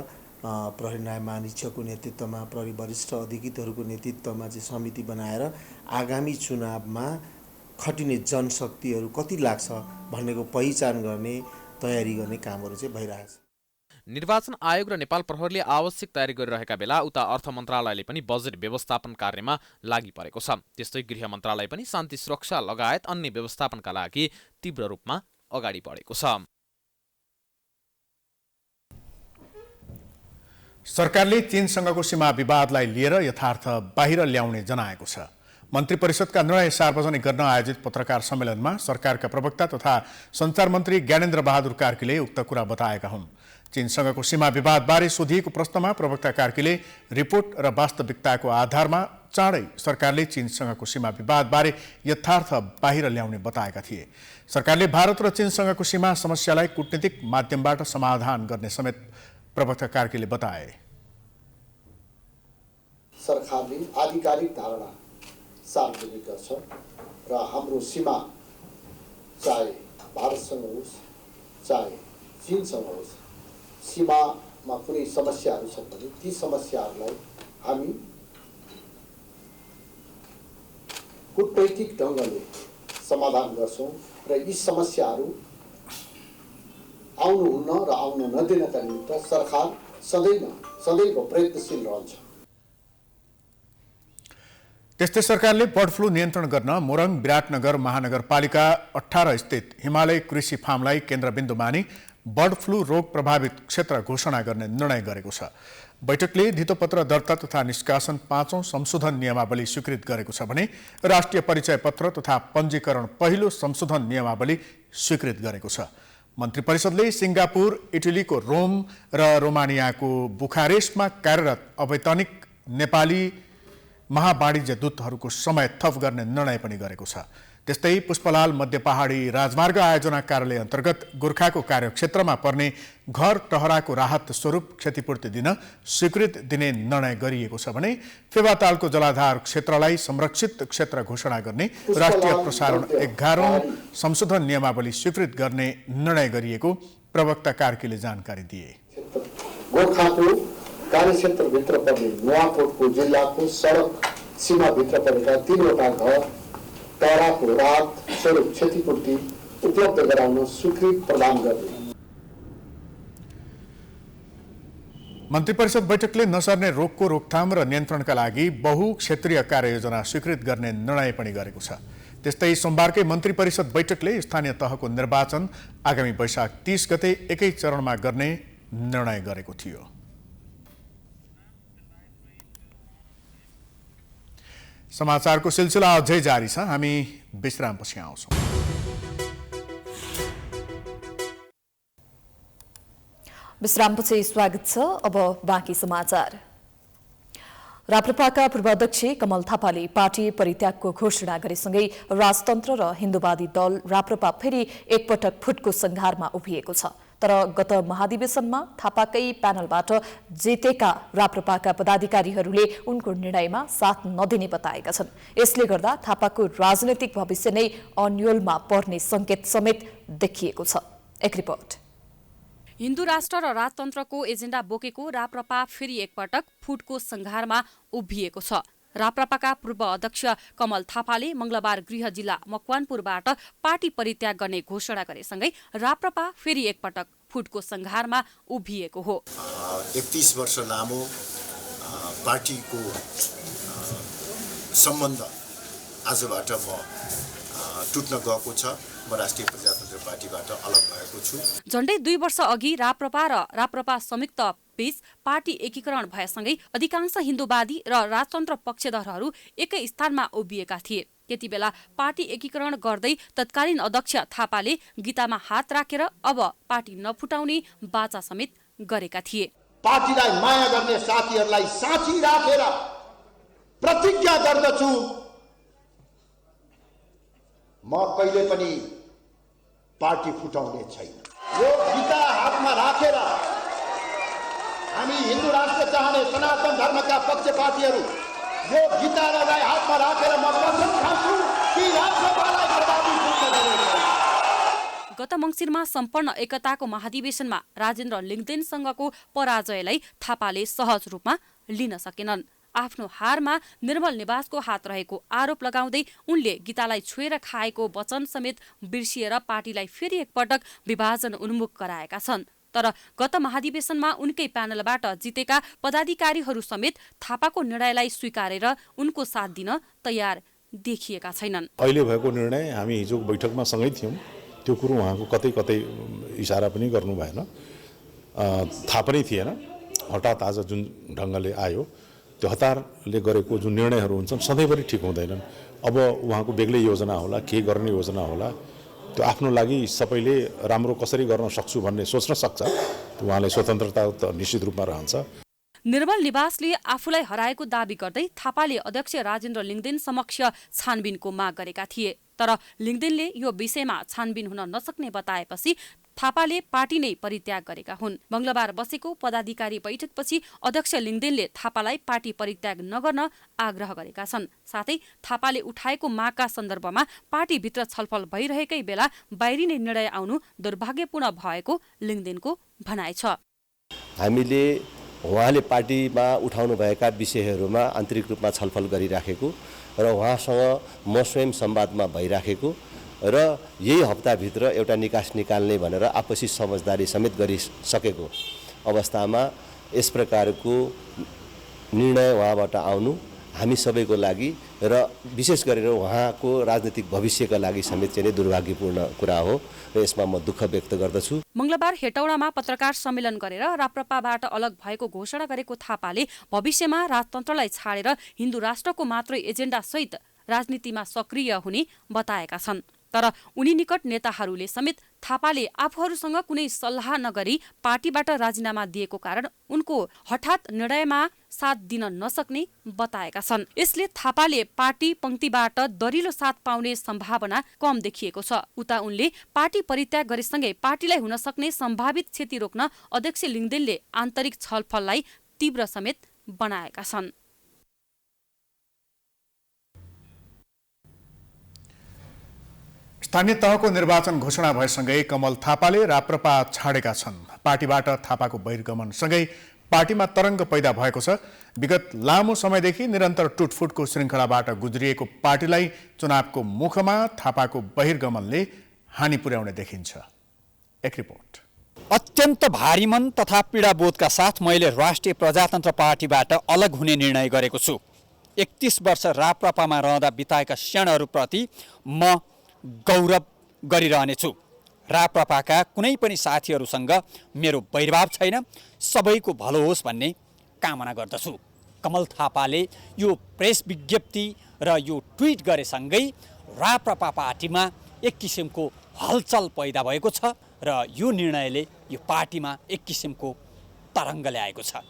प्रहरी नायब महानिरीक्षकको नेतृत्वमा, प्रहरी वरिष्ठ अधिकृतहरूको नेतृत्वमा चाहिँ समिति बनाएर आगामी चुनावमा खटिने जनशक्तिहरू कति लाग्छ भन्नेको पहिचान गर्ने, तयारी गर्ने कामहरू चाहिँ भइरहेको छ। निर्वाचन आयोग र नेपाल प्रहरीले आवश्यक तयारी गरिरहेका बेला उता अर्थ मन्त्रालयले पनि बजेट व्यवस्थापन कार्यमा लागि परेको छ। त्यस्तै गृह मन्त्रालय पनि शान्ति सुरक्षा लगायत अन्य व्यवस्थापनका लागि तीव्र रूपमा अगाडि बढेको छ। सरकारले चीनसँगको सीमा विवादलाई लिएर यथार्थ बाहिर ल्याउने जनाएको छ। मन्त्री परिषदका निर्णय सार्वजनिक गर्न आयोजित पत्रकार सम्मेलनमा सरकारका प्रवक्ता तथा सञ्चार मन्त्री ज्ञानेन्द्र बहादुर कार्कीले उक्त कुरा बताएका हुन्। चीनसँगको सीमा विवादबारे सोधिएको प्रश्नमा प्रवक्ता कार्कीले रिपोर्ट र वास्तविकताको आधारमा चाँडै सरकारले चीनसँगको सीमा विवादबारे यथार्थ बाहिर ल्याउने बताएका थिए। सरकारले भारत र चीनसँगको सीमा समस्यालाई कूटनीतिक माध्यमबाट समाधान गर्ने समेत प्रवक्ता कार्कीले बताए। सरकारले आधिकारिक धारणा सार्वजनिक गर्छ र हाम्रो सीमा चाहे भारतसँग होस् चाहे चीनसँग होस्, सीमामा कुनै समस्याहरू छन् भने ती समस्याहरूलाई हामी कूटनैतिक ढङ्गले समाधान गर्छौँ र यी समस्याहरू आउनुहुन्न र आउन नदिनका निमित्त सरकार सदैव प्रयत्नशील रहन्छ। त्यस्तै सरकारले बर्ड फ्लू नियन्त्रण गर्न मोरङ विराटनगर महानगरपालिका 18 स्थित हिमालय कृषि फार्मलाई केन्द्रबिन्दु मानी बर्ड फ्लू रोग प्रभावित क्षेत्र घोषणा गर्ने निर्णय गरेको छ। बैठकले धितोपत्र दर्ता तथा निष्कासन 5औं संशोधन नियमावली स्वीकृत गरेको छ भने राष्ट्रिय परिचय पत्र तथा पञ्जीकरण पहिलो संशोधन नियमावली स्वीकृत गरेको छ। मन्त्री परिषदले सिङ्गापुर, इटलीको रोम र रोमानियाको बुखारेस्टमा कार्यरत अवैतनिक नेपाली महावाणिज्य दूतहरूको समय थप गर्ने निर्णय पनि गरेको छ। त्यस्तै पुष्पलाल मध्य पहाडी राजमार्ग आयोजना कार्यालय अन्तर्गत गोर्खाको कार्यक्षेत्रमा पर्ने घर टहराको राहत स्वरूप क्षतिपूर्ति दिन स्वीकृत दिने निर्णय गरिएको छ भने फेवातालको जलाधार क्षेत्रलाई संरक्षित क्षेत्र घोषणा गर्ने राष्ट्रिय प्रसारण 11औं संशोधन नियमावली स्वीकृत गर्ने निर्णय गरिएको प्रवक्ता कार्कीले जानकारी दिए। गोर्खाको कार्यक्षेत्रभित्र पर्ने नुवाकोटको जिल्लाको सडक सीमाभित्र परेका 3वटा घर टहराको राहत स्वरूप क्षतिपूर्ति उपलब्ध गराउन स्वीकृति प्रदान गर्ने। मन्त्री परिषद बैठकले नसर्ने रोगको रोकथाम र नियन्त्रणका लागि बहुक्षेत्रीय कार्ययोजना स्वीकृत गर्ने निर्णय पनि गरेको छ। त्यस्तै सोमबारकै मन्त्री परिषद बैठकले स्थानीय तहको निर्वाचन आगामी वैशाख 30 गते एकै चरणमा गर्ने निर्णय गरेको थियो। समाचारको सिलसिला अझै जारी छ, हामी विश्रामपछि आउँछौँ। विश्रामपछि स्वागत छ। अब बाँकी समाचार। राप्रपाका पूर्व अध्यक्ष कमल थापाले पार्टी परित्यागको घोषणा गरेसँगै राजतन्त्र र हिन्दुवादी दल राप्रपा फेरि एकपटक फुटको संघारमा उभिएको छ। तर गत महाधिवेशनमा थापाकै प्यानलबाट जितेका राप्रपाका पदाधिकारीहरूले उनको निर्णयमा साथ नदिने बताएका छन्। यसले गर्दा थापाको राजनैतिक भविष्य नै अन्योलमा पर्ने संकेत समेत देखिएको छ। एक रिपोर्ट। हिन्दू राष्ट्र र राजतन्त्रको एजेन्डा बोकेको राप्रपा फेरि एकपटक फुटको संघारमा उभिएको छ। राप्रपाका पूर्व अध्यक्ष कमल थापाले मंगलबार गृह जिल्ला मकवानपुरबाट पार्टी परित्याग गर्ने घोषणा गरेसँगै राप्रपा फेरि एकपटक फुटको संघारमा उभिएको हो। 31 वर्ष लामो पार्टीको सम्बन्ध आजबाट म टुट्न गएको छ। म राष्ट्रिय प्रजातन्त्र पार्टीबाट अलग भएको छु। झण्डै 2 वर्ष अघि राप्रपा र राप्रपा संयुक्त बीच पार्टी एकीकरण भएसँगै अधिकांश हिन्दुवादी र राजतन्त्र पक्षधरहरू एकै स्थानमा उभिएका थिए। त्यति बेला पार्टी एकीकरण गर्दै तत्कालीन अध्यक्ष थापाले गीतामा हात राखेर अब पार्टी नफुटाउने बाचा समेत गरेका थिए। पार्टीलाई माया गर्ने साथीहरूलाई साथी राखेर प्रतिज्ञा गर्दछु, म कहिले पनि पार्टी फुटाउने छैन। यो गीता हातमा राखेर हामी हिन्दू राष्ट्र चाहने सनातन धर्मका पक्षपातीहरू यो गीतालाई हातमा राखेर म कसम खान्छु कि राष्ट्रपालाई बर्बादी गर्न गर्नेछौँ। गत मङ्सिरमा सम्पन्न एकताको महाधिवेशनमा राजेन्द्र लिङ्गदेनसँगको पराजयलाई थापाले सहज रूपमा लिन सकेनन्। आफ्नो हारमा निर्मल निवासको हात रहेको आरोप लगाउँदै उनले गीतालाई छोएर खाएको वचन समेत बिर्सिएर पार्टीलाई फेरि एकपटक विभाजन उन्मुख गराएका छन्। तर गत महाधिवेशनमा उनकै प्यानलबाट जितेका पदाधिकारीहरू समेत थापाको निर्णयलाई स्वीकारेर उनको साथ दिन तयार देखिएका छैनन्। अहिले भएको निर्णय हामी हिजो बैठकमा सँगै थियौँ, त्यो कुरो उहाँको कतै कतै इसारा पनि गर्नु भएन, थाहा पनि थिएन। हठात आज जुन ढङ्गले आयो त्यो हतारले गरेको जुन निर्णयहरू हुन्छन् सधैँभरि ठिक हुँदैनन्। अब उहाँको बेग्लै योजना होला, के गर्ने योजना होला, त्यो आफ्नो लागि सबैले राम्रो कसरी गर्न सक्छु भन्ने सोच्न सक्छ। उहाँलाई स्वतन्त्रता त निश्चित रूपमा रहन्छ। निर्मल निवासले आफूलाई हराएको दावी गर्दै थापाले अध्यक्ष राजेन्द्र लिङ्गदेन समक्ष छानबिनको माग गरेका थिए। तर लिङ्गदेनले यो विषयमा छानबिन हुन नसक्ने बताएपछि थापाले पार्टी नै परित्याग गरेका हुन्। मंगलबार बसेको पदाधिकारी बैठकपछि अध्यक्ष लिङ्गदेनले थापालाई पार्टी परित्याग नगर्न आग्रह गरेका छन्। साथै थापाले उठाएको मागका सन्दर्भमा पार्टीभित्र छलफल भइरहेकै बेला बाहिरिने निर्णय आउनु दुर्भाग्यपूर्ण भएको लिङ्गदेनको भनाइ छ। हामीले उहाँले पार्टीमा उठाउनु भएका विषयहरूमा आन्तरिक रूपमा छलफल गरिराखेको र उहाँसँग म स्वयं संवादमा भइराखेको र यही हप्ताभित्र एउटा निकास निकाल्ने भनेर आपसी समझदारी समेत गरिसकेको अवस्थामा यस प्रकारको निर्णय उहाँबाट आउनु हामी सबैको लागि र विशेष गरेर उहाँको राजनीतिक भविष्यका लागि समेत चाहिँ दुर्भाग्यपूर्ण कुरा हो र यसमा म दुःख व्यक्त गर्दछु। मंगलबार हेटौडामा पत्रकार सम्मेलन गरेर राप्रपाबाट अलग भएको घोषणा गरेको थापाले भविष्यमा राजतन्त्रलाई छाडेर हिन्दू राष्ट्रको मात्रै एजेन्डा सहित राजनीतिमा सक्रिय हुने बताएका छन्। तर उनी निकट नेताहरूले समेत थापाले आफूहरूसँग कुनै सल्लाह नगरी पार्टीबाट राजीनामा दिएको कारण उनको हठात निर्णयमा साथ दिन नसक्ने बताएका छन्। यसले थापाले पार्टी पंक्तिबाट दरिलो साथ पाउने सम्भावना कम देखिएको छ। उता उनले पार्टी परित्याग गरेसँगै पार्टीलाई हुन सक्ने सम्भावित क्षति रोक्न अध्यक्ष लिङ्गदेनले आन्तरिक छलफललाई तीव्र समेत बनाएका छन्। स्थानीय तहको निर्वाचन घोषणा भएसँगै कमल थापाले राप्रपा छाडेका छन्। पार्टीबाट थापाको बहिर्गमनसँगै पार्टीमा तरङ्ग पैदा भएको छ। विगत लामो समयदेखि निरन्तर टुटफुटको श्रृङ्खलाबाट गुज्रिएको पार्टीलाई चुनावको मुखमा थापाको बहिर्गमनले हानि पुर्याउने देखिन्छ। एक रिपोर्ट। अत्यन्त भारी मन तथा पीडाबोधका साथ मैले राष्ट्रिय प्रजातन्त्र पार्टीबाट अलग हुने निर्णय गरेको छु। 31 वर्ष राप्रपामा रहँदा बिताएका क्षणहरूप्रति म गौरव गरिरहनेछु। राप्रपाका कुनै पनि साथीहरूसँग मेरो वैरभाव छैन, सबैको भलो होस् भन्ने कामना गर्दछु। कमल थापाले यो प्रेस विज्ञप्ति र यो ट्विट गरेसँगै राप्रपा पार्टीमा एक किसिमको हलचल पैदा भएको छ र यो निर्णयले यो पार्टीमा एक किसिमको तरङ्ग ल्याएको छ।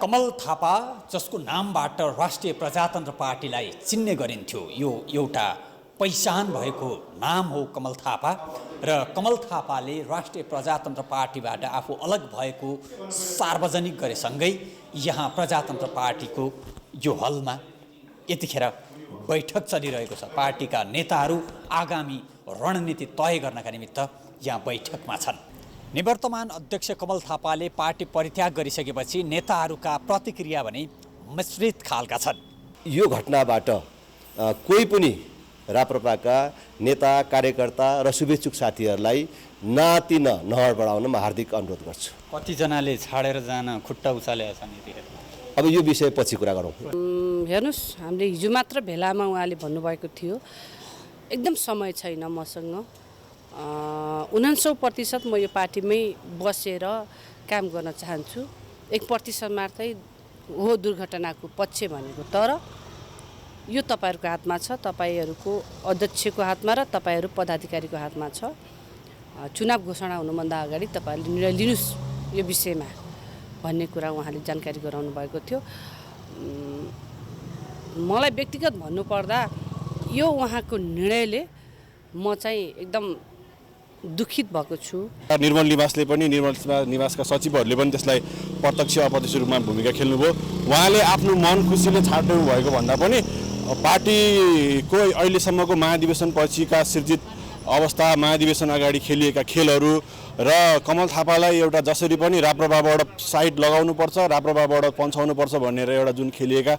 कमल थापा जसको नामबाट राष्ट्रिय प्रजातन्त्र पार्टीलाई चिन्ने गरिन्थ्यो, यो एउटा पहिचान भएको नाम हो कमल थापा र कमल थापाले राष्ट्रिय प्रजातन्त्र पार्टीबाट आफू अलग भएको सार्वजनिक गरेसँगै यहाँ प्रजातन्त्र पार्टीको यो हलमा यतिखेर बैठक चलिरहेको छ। पार्टीका नेताहरू आगामी रणनीति तय गर्नका निमित्त यहाँ बैठकमा छन्। निवर्तमान अध्यक्ष कमल थापाले पार्टी परित्याग गरिसकेपछि नेताहरूका प्रतिक्रिया भने मिश्रित खालका छन्। यो घटनाबाट कोही पनि राप्रपाका नेता कार्यकर्ता र शुभेच्छुक साथीहरूलाई नातिन नहर बढाउन म हार्दिक अनुरोध गर्छु। कतिजनाले छाडेर जान खुट्टा उचालेका छन् यतिखेर? अब यो विषय पछि कुरा गरौँ। हेर्नुहोस्, हामीले हिजो मात्र भेलामा उहाँले भन्नुभएको थियो एकदम समय छैन मसँग, 99% म यो पार्टीमै बसेर काम गर्न चाहन्छु। 1% मात्रै हो दुर्घटनाको पक्ष भनेको, तर यो तपाईँहरूको हातमा छ, तपाईँहरूको अध्यक्षको हातमा र तपाईँहरू पदाधिकारीको हातमा छ। चुनाव घोषणा हुनुभन्दा अगाडि तपाईँहरूले निर्णय लिनुहोस् यो विषयमा भन्ने कुरा उहाँले जानकारी गराउनु भएको थियो। मलाई व्यक्तिगत भन्नुपर्दा यो उहाँको निर्णयले म चाहिँ एकदम दुखित भएको छु। निर्मल निवासले पनि, निर्मल निवासका सचिवहरूले पनि त्यसलाई प्रत्यक्ष अप्रत्यक्ष रूपमा भूमिका खेल्नुभयो। उहाँले आफ्नो मन खुसीले छाड्नु भएको भन्दा पनि पार्टीको अहिलेसम्मको महाधिवेशन पछिका सृजित अवस्था, महाधिवेशन अगाडि खेलिएका खेलहरू र कमल थापालाई एउटा जसरी पनि राप्रपाबाट साइड लगाउनुपर्छ, राप्रपाबाट पन्छाउनुपर्छ भनेर एउटा जुन खेलिएका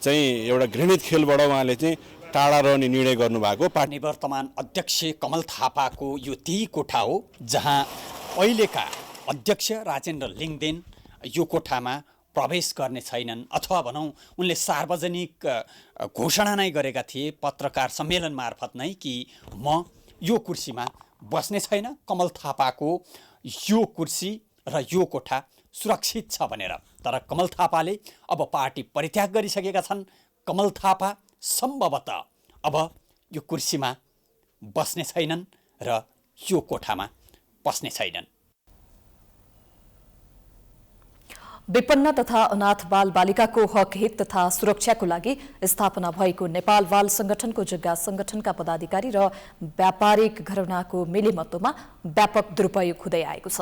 चाहिँ एउटा घृणित खेलबाट उहाँले चाहिँ टाढा रहने निर्णय गर्नुभएको। निवर्तमान अध्यक्ष कमल थापाको यो त्यही कोठा हो जहाँ अहिलेका अध्यक्ष राजेन्द्र लिङदेन यो कोठामा प्रवेश गर्ने छैनन्, अथवा भनौँ उनले सार्वजनिक घोषणा नै गरेका थिए पत्रकार सम्मेलन मार्फत नै कि म यो कुर्सीमा बस्ने छैन, कमल थापाको यो कुर्सी र यो कोठा सुरक्षित छ भनेर। तर कमल थापाले अब पार्टी परित्याग गरिसकेका छन्। कमल थापा सम्भवतः अब यो कुर्सीमा बस्ने छैनन् र यो कोठामा पस्ने छैनन्। विपन्न तथा अनाथ बाल बालिकाको हक हित तथा सुरक्षाको लागि स्थापना भएको नेपाल बाल संगठनको जग्गा संगठनका पदाधिकारी र व्यापारिक घरानाको मिलेमत्तोमा व्यापक दुरुपयोग हुँदै आएको छ।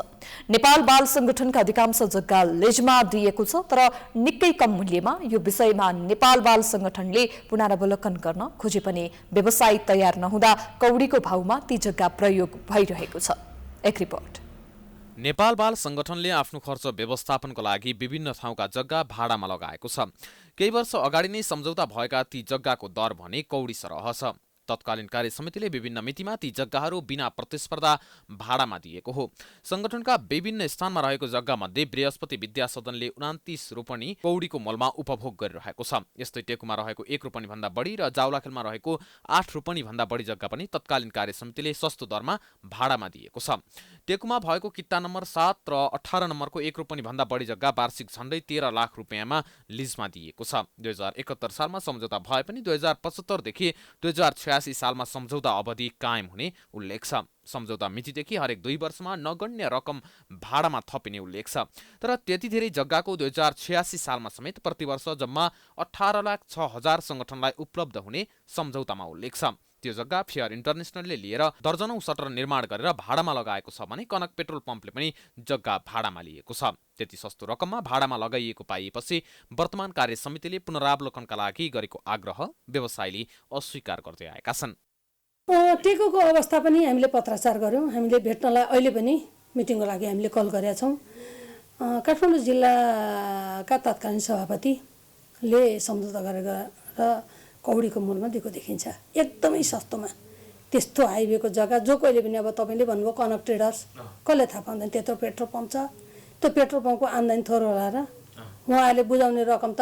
नेपाल बाल संगठनका अधिकांश जग्गा लिजमा दिएको छ, तर निकै कम मूल्यमा। यो विषयमा नेपाल बाल संगठनले पुनरावलोकन गर्न खोजे पनि व्यवसाय तयार नहुँदा कौडीको भाउमा ती जग्गा प्रयोग भइरहेको छ। एक रिपोर्ट। नेपाल बाल संगठनले आफ्नो खर्च व्यवस्थापनको लागि विभिन्न ठाउँका जग्गा भाडामा लगाएको छ। केही वर्ष अगाडि नै सम्झौता भएका ती जग्गाको दर भने कौडी सरह छ। तत्कालीन कार्य समितिले विभिन्न मितिमा ती जग्गाहरू बिना प्रतिस्पर्धा भाडामा दिएको हो। संगठनका विभिन्न स्थानमा रहेको जग्गामध्ये बृहस्पति विद्या सदनले 29 रोपनी कौडीको मोलमा उपभोग गरिरहेको छ। यस्तै टेकुमा रहेको 1 रोपनी भन्दा बढी र जाउलाखेलमा रहेको 8 रोपनी भन्दा बढी जग्गा पनि तत्कालीन कार्य समितिले सस्तो दरमा भाडामा दिएको छ। टेकुमा भएको किट्टा नम्बर 7 र 18 नम्बरको 1 रोपनी भन्दा बढी जग्गा वार्षिक झण्डै 13 लाख रुपियाँमा लिजमा दिएको छ। 2071 सालमा सम्झौता भए पनि 2075 देखि 2086 सालमा सम्झौता अवधि कायम हुने उल्लेख छ। सम्झौता मितिदेखि हरेक 2 वर्षमा नगण्य रकम भाडामा थपिने उल्लेख छ। तर त्यति धेरै जग्गाको 2086 सालमा समेत प्रतिवर्ष जम्मा 18,06,000 संगठनलाई उपलब्ध हुने सम्झौतामा उल्लेख छ। त्यो जग्गा फेयर इन्टरनेसनलले लिएर दर्जनौं सटर निर्माण गरेर भाडामा लगाएको छ भने कनक पेट्रोल पम्पले पनि जग्गा भाडामा लिएको छ। त्यति सस्तो रकममा भाडामा लगाइएको पाइएपछि वर्तमान कार्य समितिले पुनरावलोकनका लागि गरेको आग्रह व्यवसायीले अस्वीकार गर्दै आएका छन्। टेकोको अवस्था पनि हामीले पत्राचार गर्यौं। हामीले भेट्नलाई अहिले पनि मिटिङको लागि हामीले कल गरेका छौं। काठमाडौँ जिल्लाका तत्कालीन सभापतिले सम्झौता गरेर कौडीको मूलमा दिएको देखिन्छ। एकदमै सस्तोमा त्यस्तो हाइवेको जग्गा जो कहिले पनि अब तपाईँले भन्नुभयो कनक ट्रेडर्स कसले थाहा पाउँदैन, त्यत्रो पेट्रोल पम्प छ। त्यो पेट्रोल पम्पको आम्दानी थोर होला र उहाँहरूले बुझाउने रकम त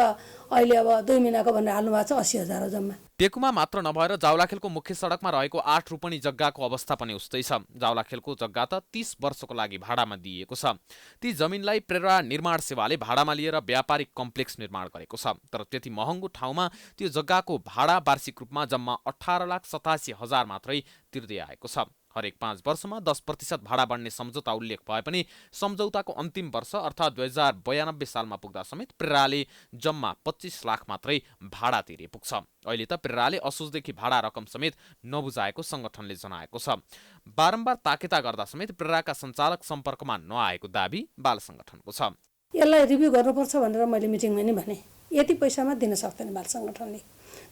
अहिले अब 2 महिनाको भनेर हाल्नु भएको छ 80,000 हो जम्मा। टेकुमा मात्र नभएर जावलाखेलको मुख्य सडकमा रहेको 8 रोपनी जग्गाको अवस्था पनि उस्तै छ। जावलाखेलको जग्गा त 30 वर्षको लागि भाडामा दिइएको छ। ती जमिनलाई प्रेरणा निर्माण सेवाले भाडामा लिएर व्यापारिक कम्प्लेक्स निर्माण गरेको छ। तर त्यति महँगो ठाउँमा त्यो जग्गाको भाडा वार्षिक रूपमा जम्मा 18,87,000 मात्रै तिर्दै आएको छ। हरेक 5 वर्षमा 10% भाडा बढ्ने सम्झौता उल्लेख भए पनि सम्झौताको अन्तिम वर्ष अर्थात् 2092 सालमा पुग्दा समेत प्रेरणाले जम्मा 25 लाख मात्रै भाडा तिरे पुग्छ। अहिले त प्रेरणाले असोजदेखि भाडा रकम समेत नबुझाएको संगठनले जनाएको छ। बारम्बार ताकेता गर्दा समेत प्रेरणाका सञ्चालक सम्पर्कमा नआएको दाबी बाल संगठनको छ। यसलाई रिभ्यू गर्नुपर्छ भनेर मैले मिटिङमा नि भने, यति पैसामा दिन सक्दैन बाल संगठनले।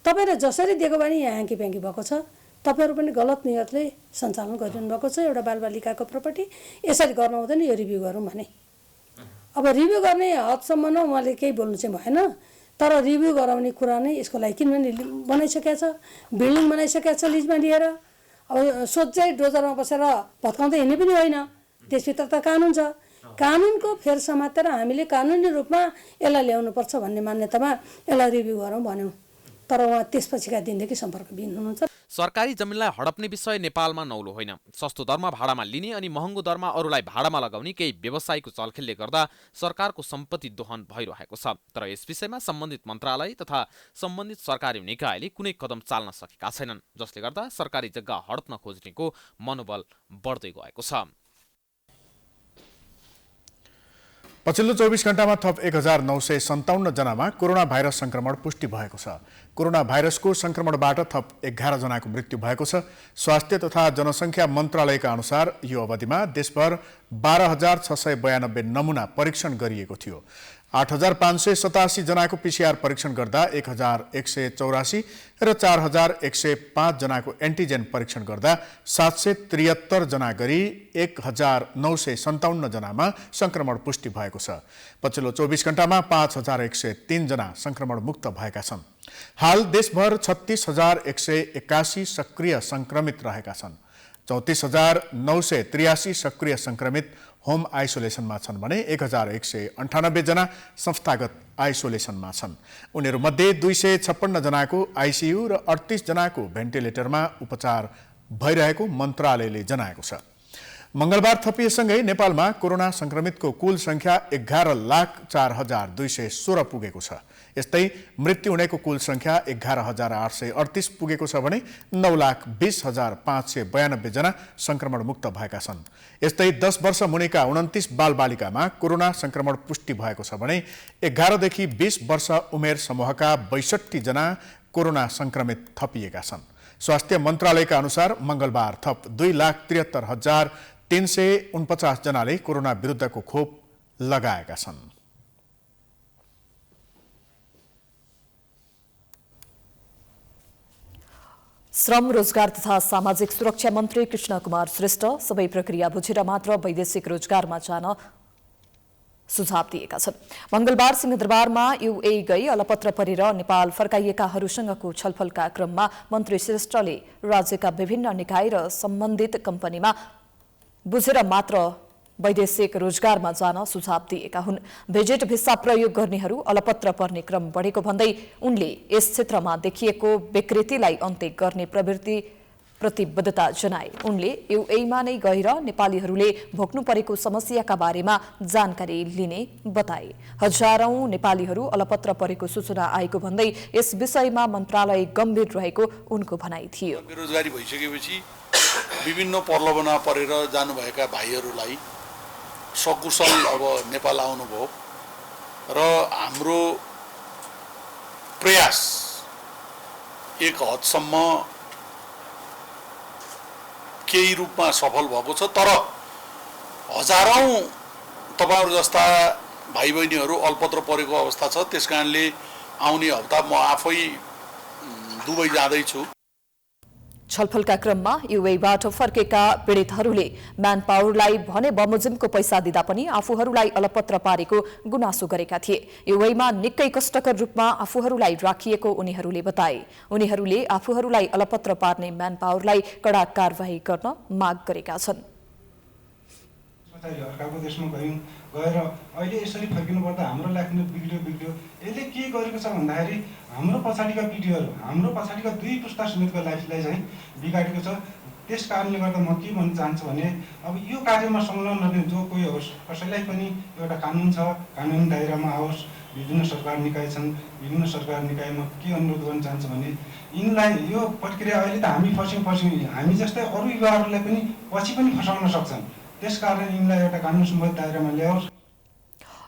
तपाईँले जसरी दिएको भने यहाँ ह्याङ्की प्याङ्की भएको छ, तपाईँहरू पनि गलत नियतले सञ्चालन गरिरहनु भएको छ। एउटा बालबालिकाको प्रपर्टी यसरी गर्नु हुँदैन, यो रिभ्यू गरौँ भने। अब रिभ्यू गर्ने हदसम्म न उहाँले केही बोल्नु चाहिँ भएन, तर रिभ्यू गराउने कुरा नै यसको लागि किनभने बनाइसकेको छ, बिल्डिङ बनाइसकेको छ लिजमा लिएर। अब सोझै डोजरमा बसेर भत्काउँदै हिँड्ने पनि होइन, त्यसभित्र त कानुन छ। कानुनको फेर समातेर हामीले कानुनी रूपमा यसलाई ल्याउनुपर्छ भन्ने मान्यतामा यसलाई रिभ्यू गरौँ भन्यौँ। तर उहाँ त्यसपछिका दिनदेखि सम्पर्कविहीन हुनुहुन्छ। सरकारी जमिनलाई हडप्ने विषय नेपालमा नौलो होइन। सस्तो दरमा भाडामा लिने अनि महँगो दरमा अरूलाई भाडामा लगाउने केही व्यवसायको चलखेलले गर्दा सरकारको सम्पत्ति दोहन भइरहेको छ। तर यस विषयमा सम्बन्धित मन्त्रालय तथा सम्बन्धित सरकारी निकायले कुनै कदम चाल्न सकेका छैनन्, जसले गर्दा सरकारी जग्गा हडप्न खोज्नेको मनोबल बढ्दै गएको छ। पछिल्लो 24 घण्टामा थप 1957 जनामा कोरोना भाइरस संक्रमण पुष्टि भएको छ। कोरोना भाइरसको संक्रमणबाट थप 11 जनाको मृत्यु भएको छ। स्वास्थ्य तथा जनसङ्ख्या मन्त्रालयका अनुसार यो अवधिमा देशभर 12,692 नमुना परीक्षण गरिएको थियो। 8,587 जनाको PCR परीक्षण गर्दा 1,184 र 4,105 जनाको एन्टिजेन परीक्षण गर्दा 773 जना गरी 1,957 जनामा संक्रमण पुष्टि भएको छ। पछिल्लो 24 घण्टामा 5,103 जना संक्रमण मुक्त भएका छन्। हाल देशभर 36,181 सक्रिय संक्रमित रहेका छन्। 34,983 सक्रिय संक्रमित होम आइसोलेसनमा छन् भने 1,198 जना संस्थागत आइसोलेसनमा छन्। उनीहरूमध्ये 256 जनाको आइसियु र 38 जनाको भेन्टिलेटरमा उपचार भइरहेको मन्त्रालयले जनाएको छ। मंगलबार थपिएसँगै नेपालमा कोरोना संक्रमितको कुल संख्या 11,04,216 पुगेको छ। यस्तै मृत्यु हुनेको कुल संख्या 11,838 पुगेको छ भने 9,20,592 जना संक्रमण मुक्त भएका छन्। यस्तै 10 वर्ष मुनिका 29 बालबालिकामा कोरोना संक्रमण पुष्टि भएको छ भने 11 देखि 20 वर्ष उमेर समूहका 62 जना कोरोना संक्रमित थपिएका छन्। स्वास्थ्य मन्त्रालयका अनुसार मंगलबार थप 2,73,349 जनाले कोरोना विरुद्धको खोप लगाएका छन्। श्रम, रोजगार तथा सामाजिक सुरक्षा मन्त्री कृष्ण कुमार श्रेष्ठ सबै प्रक्रिया बुझेर मात्र वैदेशिक रोजगारमा जान सुझाव दिएका छन्। मंगलबार सिंहदरबारमा युए गई अलपत्र परेर नेपाल फर्काइएकाहरूसँगको छलफलका क्रममा मन्त्री श्रेष्ठले राज्यका विभिन्न निकाय र सम्बन्धित कम्पनीमा बुझेर मात्र वैदेशिक रोजगारमा जान सुझाव दिएका हुन्। भिजिट भिसा प्रयोग गर्नेहरू अलपत्र पर्ने क्रम बढेको भन्दै उनले यस क्षेत्रमा देखिएको विकृतिलाई अन्त्य गर्ने प्रवृत्ति प्रतिबद्धता जनाए। उनले युएमा नै गएर नेपालीहरूले भोग्नु परेको समस्याका बारेमा जानकारी लिने बताए। हजारौं नेपालीहरू अलपत्र परेको सूचना आएको भन्दै यस विषयमा मन्त्रालय गम्भीर रहेको उनको भनाइ थियो। बेरोजगारी भइसकेपछि विभिन्न प्रलोभनमा परेर जानुभएका भाइहरूलाई सकुशल अब नेपाल आउनुभयो र हाम्रो प्रयास एक हदसम्म केही रूपमा सफल भएको छ। तर हजारौं तपाईहरु जस्ता भाइ बहिनीहरू अल्पत्र परेको अवस्था छ। त्यसकारणले आउने हप्ता म आफै दुबई जाँदैछु। छलफलका क्रममा युएबाट फर्केका पीडितहरूले म्यान पावरलाई भने बमोजिमको पैसा दिँदा पनि आफूहरूलाई अलपत्र पारेको गुनासो गरेका थिए। युएमा निकै कष्टकर रूपमा आफूहरूलाई राखिएको उनीहरूले बताए। उनीहरूले आफूहरूलाई अलपत्र पार्ने म्यान पावरलाई कडा कारबाही गर्न माग गरेका छन्। अर्काको देशमा गयौँ, गएर अहिले यसरी फर्किनु पर्दा हाम्रो लेख्नु बिग्रियो। यसले के गरेको छ भन्दाखेरि हाम्रो पछाडिका पिँढीहरू, हाम्रो पछाडिका 2 पुस्ता समेतको लाइफलाई चाहिँ बिगाडेको छ। त्यस कारणले गर्दा म के भन्न चाहन्छु भने अब यो कार्यमा संलग्न रहने जो कोही होस्, कसैलाई पनि एउटा कानुन छ, कानुन दायरामा आओस्। विभिन्न सरकार निकाय छन्, विभिन्न सरकार निकायमा के अनुरोध गर्न चाहन्छु भने यिनलाई यो प्रक्रिया अहिले त हामी फस्यौँ, हामी जस्तै अरू युवाहरूलाई पनि पछि पनि फसाउन सक्छन्। त्यसकारण यिनलाई एउटा कानुन सम्बद्ध दायरामा ल्याओस्।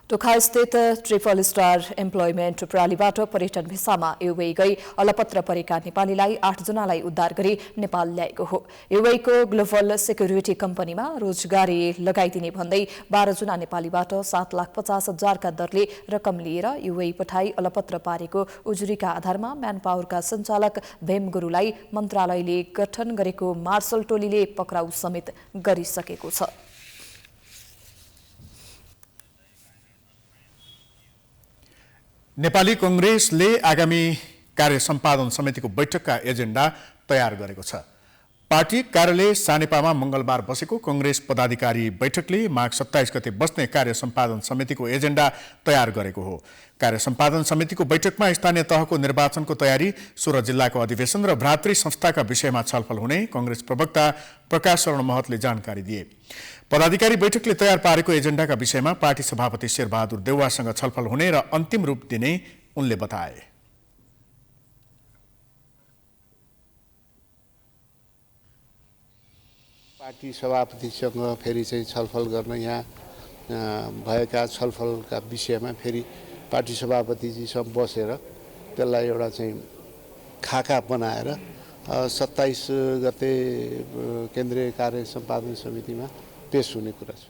टोखास्थित ट्रिपल स्टार एम्प्लोइमेन्ट प्रणालीबाट पर्यटन भिसामा युए गई अलपत्र परेका नेपालीलाई 8 जनालाई उद्धार गरी नेपाल ल्याएको हो। युएको ग्लोबल सेक्युरिटी कम्पनीमा रोजगारी लगाइदिने भन्दै 12 जना नेपालीबाट 7,50,000 का दरले रकम लिएर युए पठाई अलपत्र पारेको उजुरीका आधारमा म्यानपावरका सञ्चालक भीम गुरुलाई मन्त्रालयले गठन गरेको मार्शल टोलीले पक्राउ समेत गरिसकेको छ। नेपाली कांग्रेसले आगामी कार्य सम्पादन समितिको बैठकका एजेन्डा तयार गरेको छ। पार्टी कार्यालय सानेपामा मंगलबार बसेको कांग्रेस पदाधिकारी बैठकले माघ 27 गते बस्ने कार्य सम्पादन समितिको एजेन्डा तयार गरेको हो। कार्य सम्पादन समितिको बैठकमा स्थानीय तहको निर्वाचनको तयारी, 16 जिल्लाको अधिवेशन र भ्रातृ संस्थाका विषयमा छलफल हुने कांग्रेस प्रवक्ता प्रकाश शरण महतले जानकारी दिए। पदाधिकारी बैठकले तयार पारेको एजेन्डाका विषयमा पार्टी सभापति शेरबहादुर देउवासँग छलफल हुने र अन्तिम रूप दिने उनले बताए। पार्टी सभापतिसँग फेरि चाहिँ छलफल गर्न, यहाँ भएका छलफलका विषयमा फेरि पार्टी सभापतिजीसँग बसेर त्यसलाई एउटा चाहिँ खाका बनाएर 27 गते केन्द्रीय कार्य सम्पादन समितिमा पेश हुने कुरा छ।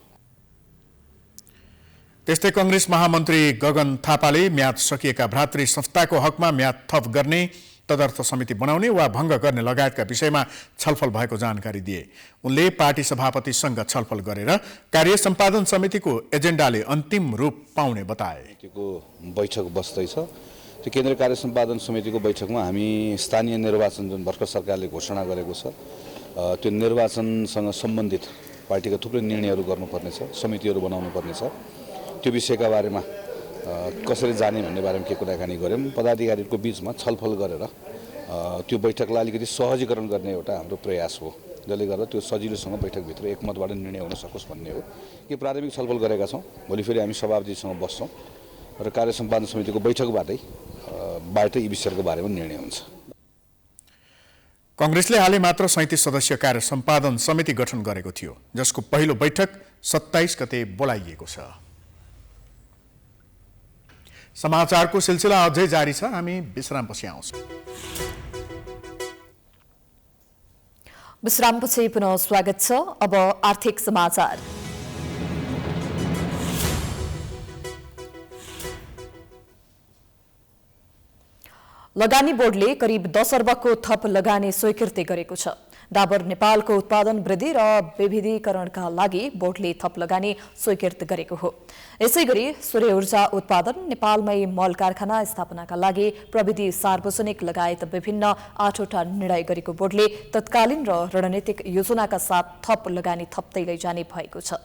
त्यस्तै कांग्रेस महामन्त्री गगन थापाले म्याद सकिएका भ्रातृ संस्थाको हकमा म्याद थप गर्ने, तदर्थ समिति बनाउने वा भङ्ग गर्ने लगायतका विषयमा छलफल भएको जानकारी दिए। उनले पार्टी सभापतिसँग छलफल गरेर कार्य सम्पादन समितिको एजेन्डाले अन्तिम रूप पाउने बताए। बैठक बस्दैछ। त्यो केन्द्रीय कार्य सम्पादन समितिको बैठकमा हामी स्थानीय निर्वाचन जुन भर्खर सरकारले घोषणा गरेको छ, त्यो निर्वाचनसँग सम्बन्धित पार्टीका थुप्रै निर्णयहरू गर्नुपर्नेछ, समितिहरू बनाउनु पर्नेछ। त्यो विषयका बारेमा कसरी जाने भन्ने बारेमा के कुराकानी गऱ्यौँ। पदाधिकारीहरूको बिचमा छलफल गरेर त्यो बैठकलाई अलिकति सहजीकरण गर्ने एउटा हाम्रो प्रयास हो, जसले गर्दा त्यो सजिलोसँग बैठकभित्र एकमतबाट निर्णय हुन सकोस् भन्ने हो। कि प्राथमिक छलफल गरेका छौँ। भोलि फेरि हामी सभापतिसँग बस्छौँ र कार्य सम्पादन समितिको बैठकबाटै यी विषयहरूको बारेमा निर्णय हुन्छ। कांग्रेसले हालै मात्र 37 सदस्यीय कार्य सम्पादन समिति गठन गरेको थियो, जसको पहिलो बैठक 27 गते बोलाइएको छ। समाचारको सिलसिला अझै जारी छ, हामी विश्रामपछि आउँछौँ। विश्रामपछि पुनः स्वागत छ। अब आर्थिक समाचार। लगानी बोर्डले करिब 10 अर्बको थप लगानी स्वीकृति गरेको छ। डाबर नेपालको उत्पादन वृद्धि र विविधीकरणका लागि बोर्डले थप लगानी स्वीकृत गरेको हो। यसैगरी सूर्य ऊर्जा उत्पादन, नेपालमै मल कारखाना स्थापनाका लागि प्रविधि सार्वजनिक लगायत विभिन्न 8वटा निर्णय गरेको बोर्डले तत्कालीन र रणनीतिक योजनाका साथ थप लगानी थप्दै लैजाने भएको छ।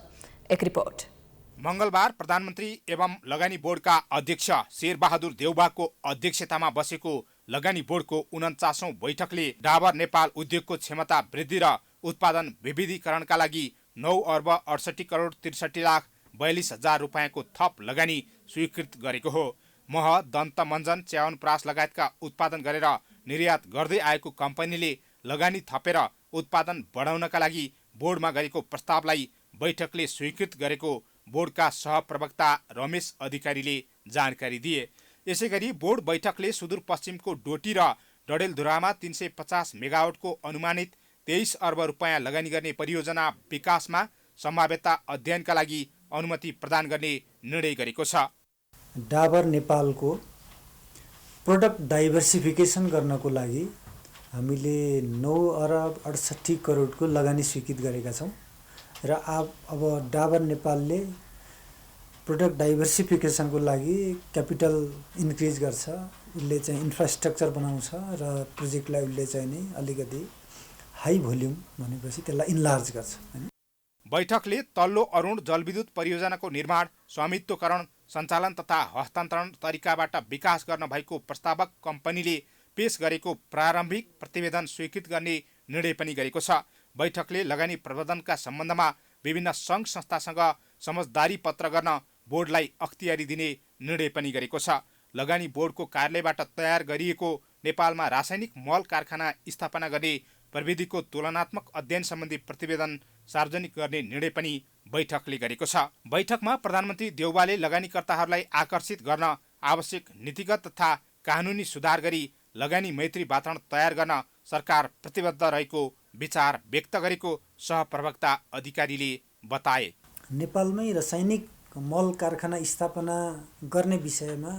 एक रिपोर्ट। मंगलबार प्रधानमन्त्री एवं लगानी बोर्डका अध्यक्ष शेरबहादुर देउवाको अध्यक्षतामा बसेको लगानी बोर्डको 49औं बैठकले डाबर नेपाल उद्योगको क्षमता वृद्धि र उत्पादन विविधीकरणका लागि 9 अर्ब 68 करोड 63 लाख 42 हजार रुपियाँको थप लगानी स्वीकृत गरेको हो। मह, दन्त मञ्जन, च्यावनप्रास लगायतका उत्पादन गरेर निर्यात गर्दै आएको कम्पनीले लगानी थपेर उत्पादन बढाउनका लागि बोर्डमा गरेको प्रस्तावलाई बैठकले स्वीकृत गरेको बोर्डका सहप्रवक्ता रमेश अधिकारीले जानकारी दिए। यसैगरी बोर्ड बैठकले सुदूरपश्चिमको डोटी र डडेलधुरामा 350 मेगावाटको अनुमानित 23 अर्ब रुपियाँ लगानी गर्ने परियोजना विकासमा सम्भाव्यता अध्ययनका लागि अनुमति प्रदान गर्ने निर्णय गरेको छ। डाबर नेपालको प्रोडक्ट डाइभर्सिफिकेसन गर्नको लागि हामीले 9 अर्ब 68 करोडको लगानी स्वीकृत गरेका छौँ र अब डाबर नेपालले प्रोडक्ट डाइभर्सिफिकेसनको लागि क्यापिटल इन्क्रिज गर्छ, उसले चाहिँ इन्फ्रास्ट्रक्चर बनाउँछ र प्रोजेक्टलाई उसले चाहिँ नि अलिकति हाई भोल्युम भनेपछि त्यसलाई इन्लार्ज गर्छ। बैठकले तल्लो अरुण जलविद्युत परियोजनाको निर्माण, स्वामित्वकरण, सञ्चालन तथा हस्तान्तरण तरिकाबाट विकास गर्न भएको प्रस्तावक कम्पनीले पेश गरेको प्रारम्भिक प्रतिवेदन स्वीकृत गर्ने निर्णय पनि गरेको छ। बैठकले लगानी प्रबन्धनका सम्बन्धमा विभिन्न सङ्घ संस्थासँग समझदारी पत्र गर्न बोर्डलाई अख्तियारी दिने निर्णय पनि गरेको छ। लगानी बोर्डको कार्यालयबाट तयार गरिएको नेपालमा रासायनिक मल कारखाना स्थापना गर्ने प्रविधिको तुलनात्मक अध्ययन सम्बन्धी प्रतिवेदन सार्वजनिक गर्ने निर्णय पनि बैठकले गरेको छ। बैठकमा प्रधानमन्त्री देउवाले लगानीकर्ताहरूलाई आकर्षित गर्न आवश्यक नीतिगत तथा कानुनी सुधार गरी लगानी मैत्री वातावरण तयार गर्न सरकार प्रतिबद्ध रहेको विचार व्यक्त गरेको सहप्रवक्ता अधिकारीले बताए। नेपालमै रासायनिक मल कारखाना स्थापना गर्ने विषयमा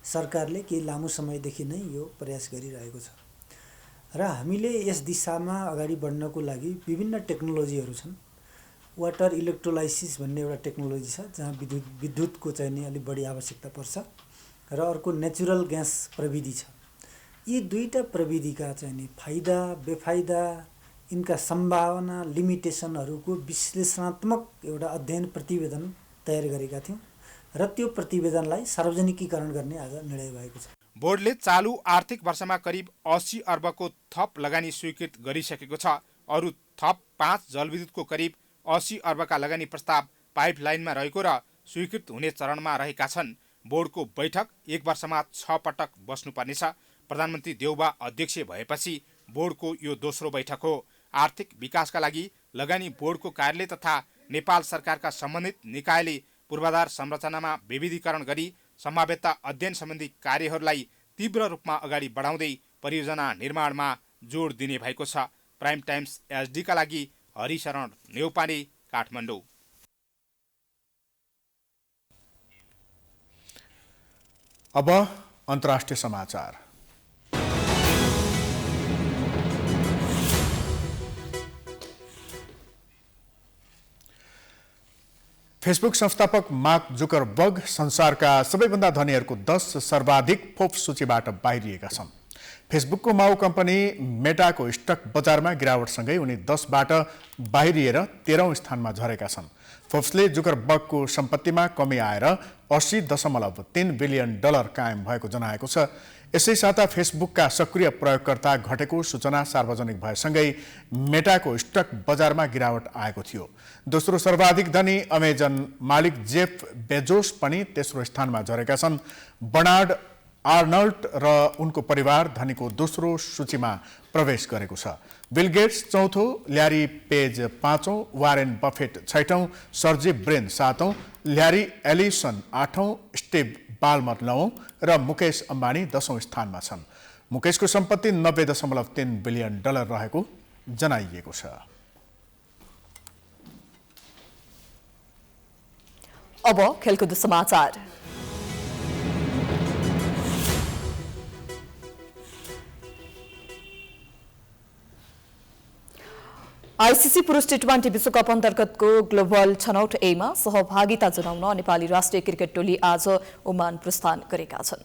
सरकारले केही लामो समयदेखि नै यो प्रयास गरिरहेको छ र हामीले यस दिशामा अगाडि बढ्नको लागि विभिन्न टेक्नोलोजीहरू छन्। वाटर इलेक्ट्रोलाइसिस भन्ने एउटा टेक्नोलोजी छ जहाँ विद्युतको चाहिँ नि अलिक बढी आवश्यकता पर्छ र अर्को नेचुरल ग्यास प्रविधि छ। यी दुईटा प्रविधिका चाहिँ नि फाइदा बेफाइदा, यिनका सम्भावना, लिमिटेसनहरूको विश्लेषणात्मक एउटा अध्ययन प्रतिवेदन तयार गरेका थियौँ र त्यो प्रतिवेदनलाई सार्वजनिकीकरण गर्ने आज निर्णय भएको छ। बोर्डले चालु आर्थिक वर्षमा करिब 80 अर्बको थप लगानी स्वीकृत गरिसकेको छ। अरू थप 5 जलविद्युतको करिब 80 अर्बका लगानी प्रस्ताव पाइपलाइनमा रहेको र स्वीकृत हुने चरणमा रहेका छन्। बोर्डको बैठक एक वर्षमा 6 पटक बस्नुपर्नेछ। प्रधानमन्त्री देउबा अध्यक्ष भएपछि बोर्डको यो दोस्रो बैठक हो। आर्थिक विकासका लागि लगानी बोर्डको कार्यालय तथा नेपाल सरकारका सम्बन्धित निकायले पूर्वाधार संरचनामा विविधीकरण गरी सम्भाव्यता अध्ययन सम्बन्धी कार्यहरूलाई तीव्र रूपमा अगाडि बढाउँदै परियोजना निर्माणमा जोड दिने भएको छ। प्राइम टाइम्स एचडीका लागि हरिशरण नेउपाने, काठमाडौँ। अब अन्तर्राष्ट्रिय समाचार। फेसबुक संस्थापक मार्क जुकरबर्ग संसारका सबैभन्दा धनीहरूको 10 सर्वाधिक फोप सूचीबाट बाहिरिएका छन्। फेसबुकको माउ कम्पनी मेटाको स्टक बजारमा गिरावटसँगै उनी 10बाट बाहिरिएर 13औं स्थानमा झरेका छन्। फोर्ब्सले जुकरबर्गको सम्पत्तिमा कमी आएर $80.3 बिलियन कायम भएको जनाएको छ। यसै साता फेसबुकका सक्रिय प्रयोगकर्ता घटेको सूचना सार्वजनिक भएसँगै मेटाको स्टक बजारमा गिरावट आएको थियो। दोस्रो सर्वाधिक धनी अमेजन मालिक जेफ बेजोस पनि तेस्रो स्थानमा झरेका छन्। बर्नार्ड आर्नल्ट र उनको परिवार धनीको दोस्रो सूचीमा प्रवेश गरेको छ। बिल गेट्स चौथो, ल्यारी पेज 5औं, वारेन बफेट 6औं, सर्जी ब्रेन 7औं, ल्यारी एलिसन 8औं, स्टिभ बाल्मर 9औं र मुकेश अम्बानी 10औं स्थानमा छन्। मुकेशको सम्पत्ति $90.3 बिलियन रहेको जनाइएको छ। अब खेलकुद समाचार। आईसीसी पुरुष टी20 विश्वकप अन्तर्गतको ग्लोबल छनौट एमा सहभागिता जनाउन नेपाली राष्ट्रिय क्रिकेट टोली आज ओमान प्रस्थान गरेका छन्।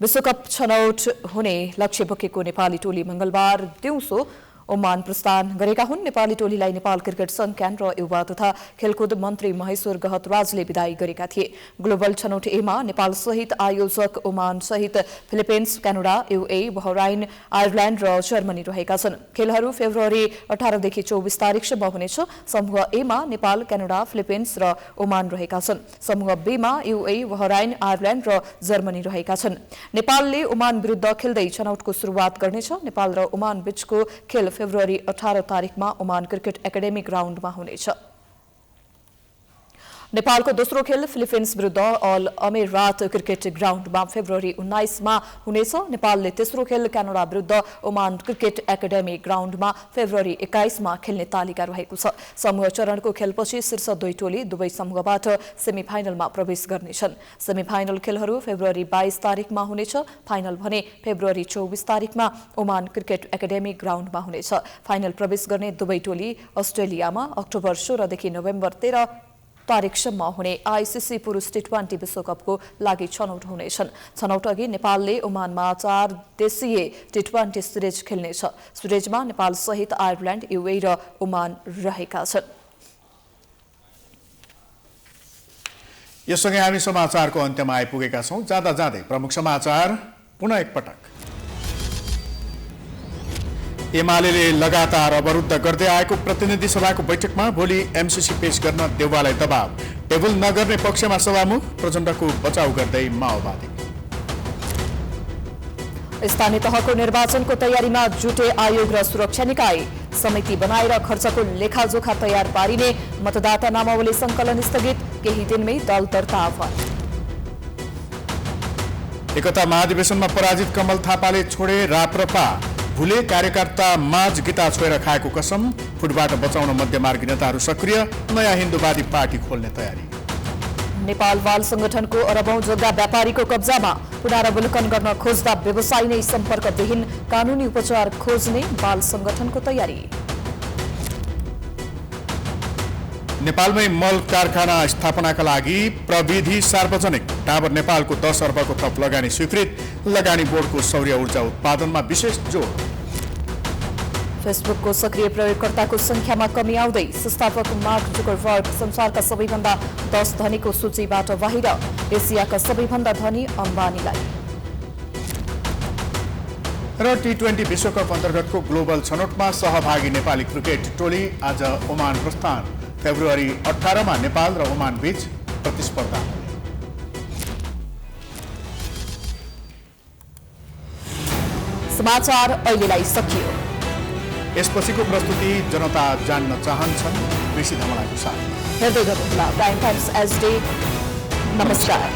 विश्वकप छनौट हुने लक्ष्य बोकेको नेपाली टोली मंगलबार दिउँसो ओमान प्रस्थान गरेका हुन्। नेपाली टोलीलाई नेपाल क्रिकेट संघ क्यान र युवा तथा खेलकुद मन्त्री महेश्वर गहतराजले विदाई गरेका थिए। ग्लोबल छनौट एमा नेपाल सहित आयोजक ओमान सहित Philippines, Canada, UAE, Bahrain, Ireland र जर्मनी रहेका छन्। खेलहरू फेब्रुअरी 18 देखि 24 तारिखसम्म हुनेछ। समूह एमा नेपाल, क्यानाडा, फिलिपिन्स र ओमान रहेका छन्। समूह बीमा यूएई, बहराइन, आयरल्याण्ड र जर्मनी रहेका छन्। नेपालले ओमान विरुद्ध खेल्दै छनौटको सुरुवात गर्नेछ। नेपाल र ओमान बीचको खेल फेब्रुअरी 18 तारिखमा ओमान क्रिकेट एकाडेमी ग्राउन्डमा हुनेछ। नेपालको दोस्रो खेल फिलिपिन्स विरुद्ध अल अमेरात क्रिकेट ग्राउन्डमा फेब्रुअरी 19 मा हुनेछ। नेपालले तेस्रो खेल क्यानाडा विरुद्ध ओमान क्रिकेट एकाडेमी ग्राउन्डमा फेब्रुअरी 21 मा खेल्ने तालिका रहेको छ। समूह चरणको खेलपछि शीर्ष 2 टोली दुवै समूहबाट सेमिफाइनलमा प्रवेश गर्नेछन्। सेमिफाइनल खेलहरू फेब्रुअरी 22 तारिखमा हुनेछ। फाइनल भने फेब्रुअरी 24 तारिखमा ओमान क्रिकेट एकाडेमी ग्राउन्डमा हुनेछ। फाइनल प्रवेश गर्ने दुवै टोली अस्ट्रेलियामा अक्टोबर 16 देखि नोभेम्बर 13 तारिकसम्म हुने आइसिसी पुरुष टी20 विश्वकपको लागि छनौट हुनेछन्। छनौट अघि नेपालले ओमानमा 4 देशीय टी20 सिरिज खेल्नेछ। सिरिजमा नेपाल सहित आयरल्याण्ड, युए र ओमान रहेका छन्। यससँगै हामी समाचारको अन्त्यमा आइपुगेका छौं। जाँदा जाँदै प्रमुख समाचार पुनः एकपटक। एमाले लगातार अवरुद्ध गर्दै आएको प्रतिनिधि सभाको बैठकमा भोलि एमसीसी पेश गर्न देउवालाई दबाव। टेबल नगर्ने पक्षमा सभामुख, प्रचण्डको बचाउ गर्दै माओवादी। स्थानीय तहको निर्वाचनको तयारीमा जुटे आयोग र सुरक्षा निकाय। समिति बनाएर खर्चको लेखाजोखा तयार पारिने। मतदाता नामावली संकलन स्थगित, केही दिनमै दल दर्ता आह्वान। एकता महाधिवेशनमा पराजित कमल थापाले छोडे राप्रपा। भुले कार्यकर्ता माझ गीता छोएर खाएको कसम। फुटबाट बचाउन मध्यमार्गी नेताहरू सक्रिय। नयाँ हिन्दूवादी पार्टी खोल्ने तयारी। नेपाल बाल संगठनको अरबौं जग्गा व्यापारीको कब्जामा। पुनरावलोकन गर्न खोज्दा व्यवसायी नै सम्पर्कविहीन। कानूनी उपचार खोज्ने बाल संगठनको तयारी। नेपालमै मल कारखाना स्थापनाका लागि प्रविधि सार्वजनिक। डाबर नेपालको 10 अर्बको थप लगानी स्वीकृत। लगानी बोर्डको सौर्य ऊर्जा उत्पादनमा विशेष जोड। फेसबुकको सक्रिय प्रयोगकर्ताको संख्यामा कमी आउँदै। संस्थापक मार्क जुकरबर्ग संसारका सबैभन्दा 10 धनीको सूचीबाट बाहिर। एसियाका सबैभन्दा धनी अम्बानीलाई। र टी20 विश्वकप अन्तर्गतको ग्लोबल छनौटमा सहभागी नेपाली क्रिकेट टोली आज ओमान प्रस्थान। फेब्रुअरी 18 मा नेपाल र ओमान बीच प्रतिस्पर्धा। समाचार अहिलेलाई सकियो। यसपछिको प्रस्तुति जनता जान्न चाहन्छन् कृषि धमलाको साथ। हेर्दै गर्नुहोला प्राइम टाइम्स एचडी। नमस्कार।